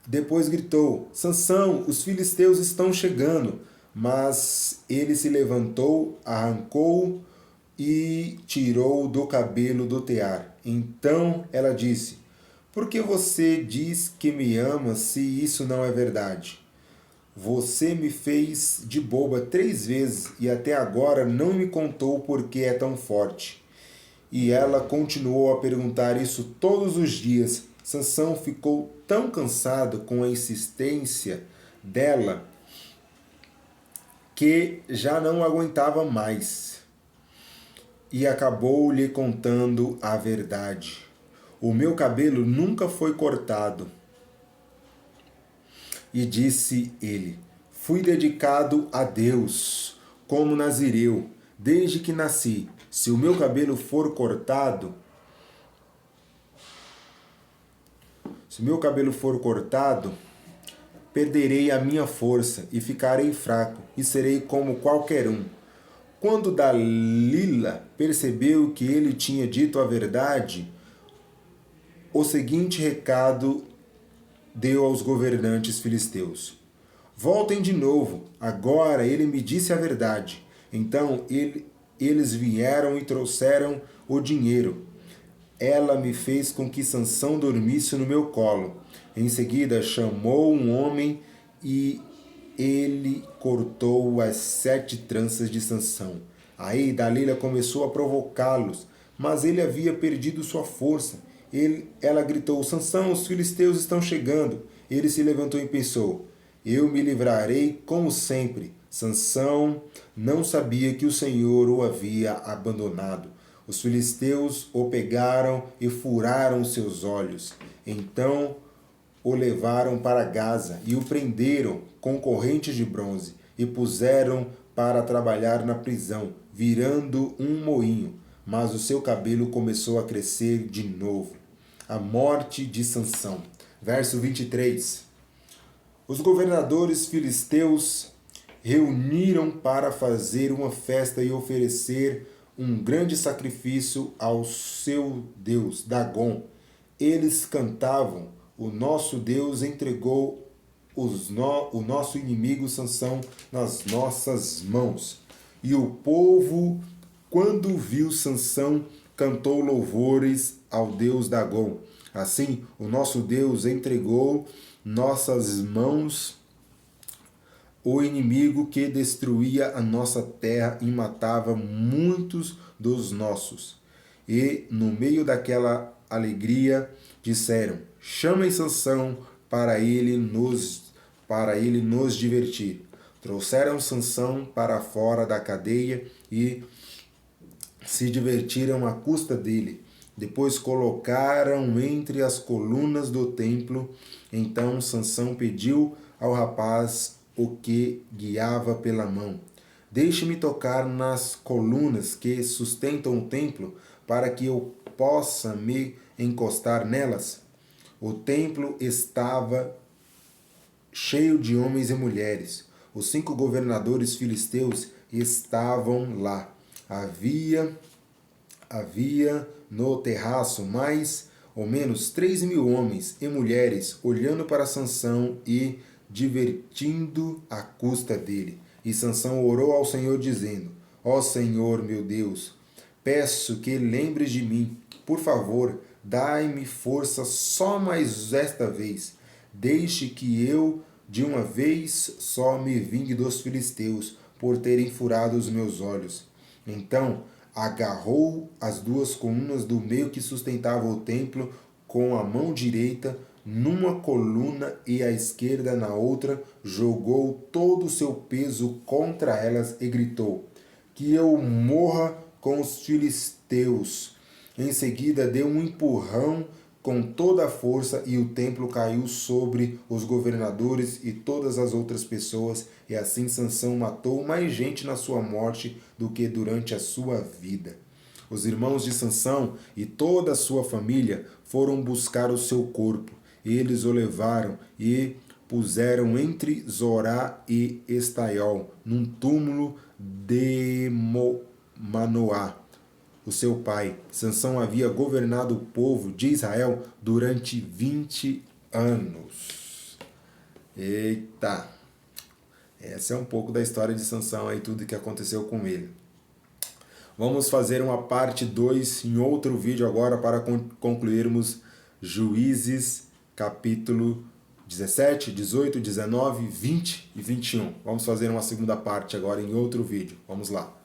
Depois gritou: Sansão, os filisteus estão chegando. Mas ele se levantou, arrancou e tirou do cabelo do tear. Então ela disse: Por que você diz que me ama se isso não é verdade? Você me fez de boba 3 vezes e até agora não me contou por que é tão forte. E ela continuou a perguntar isso todos os dias. Sansão ficou tão cansado com a insistência dela que já não aguentava mais e acabou lhe contando a verdade. O meu cabelo nunca foi cortado. E disse ele: Fui dedicado a Deus como nazireu desde que nasci. Se o meu cabelo for cortado, perderei a minha força e ficarei fraco e serei como qualquer um. Quando Dalila percebeu que ele tinha dito a verdade, o seguinte recado deu aos governantes filisteus: Voltem de novo, agora ele me disse a verdade. Então eles vieram e trouxeram o dinheiro. Ela me fez com que Sansão dormisse no meu colo. Em seguida chamou um homem e ele cortou as 7 tranças de Sansão. Aí Dalila começou a provocá-los, mas ele havia perdido sua força. Ela gritou: Sansão, os filisteus estão chegando. Ele se levantou e pensou: Eu me livrarei como sempre. Sansão não sabia que o Senhor o havia abandonado. Os filisteus o pegaram e furaram seus olhos. Então o levaram para Gaza e o prenderam com correntes de bronze e puseram para trabalhar na prisão, virando um moinho. Mas o seu cabelo começou a crescer de novo. A morte de Sansão. Verso 23. Os governadores filisteus reuniram para fazer uma festa e oferecer um grande sacrifício ao seu deus, Dagom. Eles cantavam: O nosso Deus entregou o nosso inimigo Sansão nas nossas mãos. E o povo, quando viu Sansão, cantou louvores ao Deus Dagom. Assim, o nosso Deus entregou nossas mãos o inimigo que destruía a nossa terra e matava muitos dos nossos. E, no meio daquela alegria, disseram: Chamem Sansão para ele nos divertir. Trouxeram Sansão para fora da cadeia e se divertiram à custa dele. Depois colocaram entre as colunas do templo. Então Sansão pediu ao rapaz o que guiava pela mão: Deixe-me tocar nas colunas que sustentam o templo, para que eu possa me encostar nelas. O templo estava cheio de homens e mulheres. Os 5 governadores filisteus estavam lá. Havia no terraço mais ou menos 3.000 homens e mulheres olhando para Sansão e divertindo à custa dele. E Sansão orou ao Senhor dizendo: Ó Senhor meu Deus, peço que lembres de mim. Por favor, dai-me força só mais esta vez. Deixe que eu de uma vez só me vingue dos filisteus, por terem furado os meus olhos. Então agarrou as duas colunas do meio que sustentavam o templo com a mão direita numa coluna e a esquerda na outra, jogou todo o seu peso contra elas e gritou: que eu morra com os filisteus. Em seguida deu um empurrão com toda a força e o templo caiu sobre os governadores e todas as outras pessoas, e assim Sansão matou mais gente na sua morte do que durante a sua vida. Os irmãos de Sansão e toda a sua família foram buscar o seu corpo. Eles o levaram e puseram entre Zorá e Estaiol, num túmulo de Manoá, o seu pai. Sansão havia governado o povo de Israel durante 20 anos. Eita! Essa é um pouco da história de Sansão aí, tudo que aconteceu com ele. Vamos fazer uma parte 2 em outro vídeo agora para concluirmos Juízes, capítulo 17, 18, 19, 20 e 21. Vamos fazer uma segunda parte agora em outro vídeo. Vamos lá.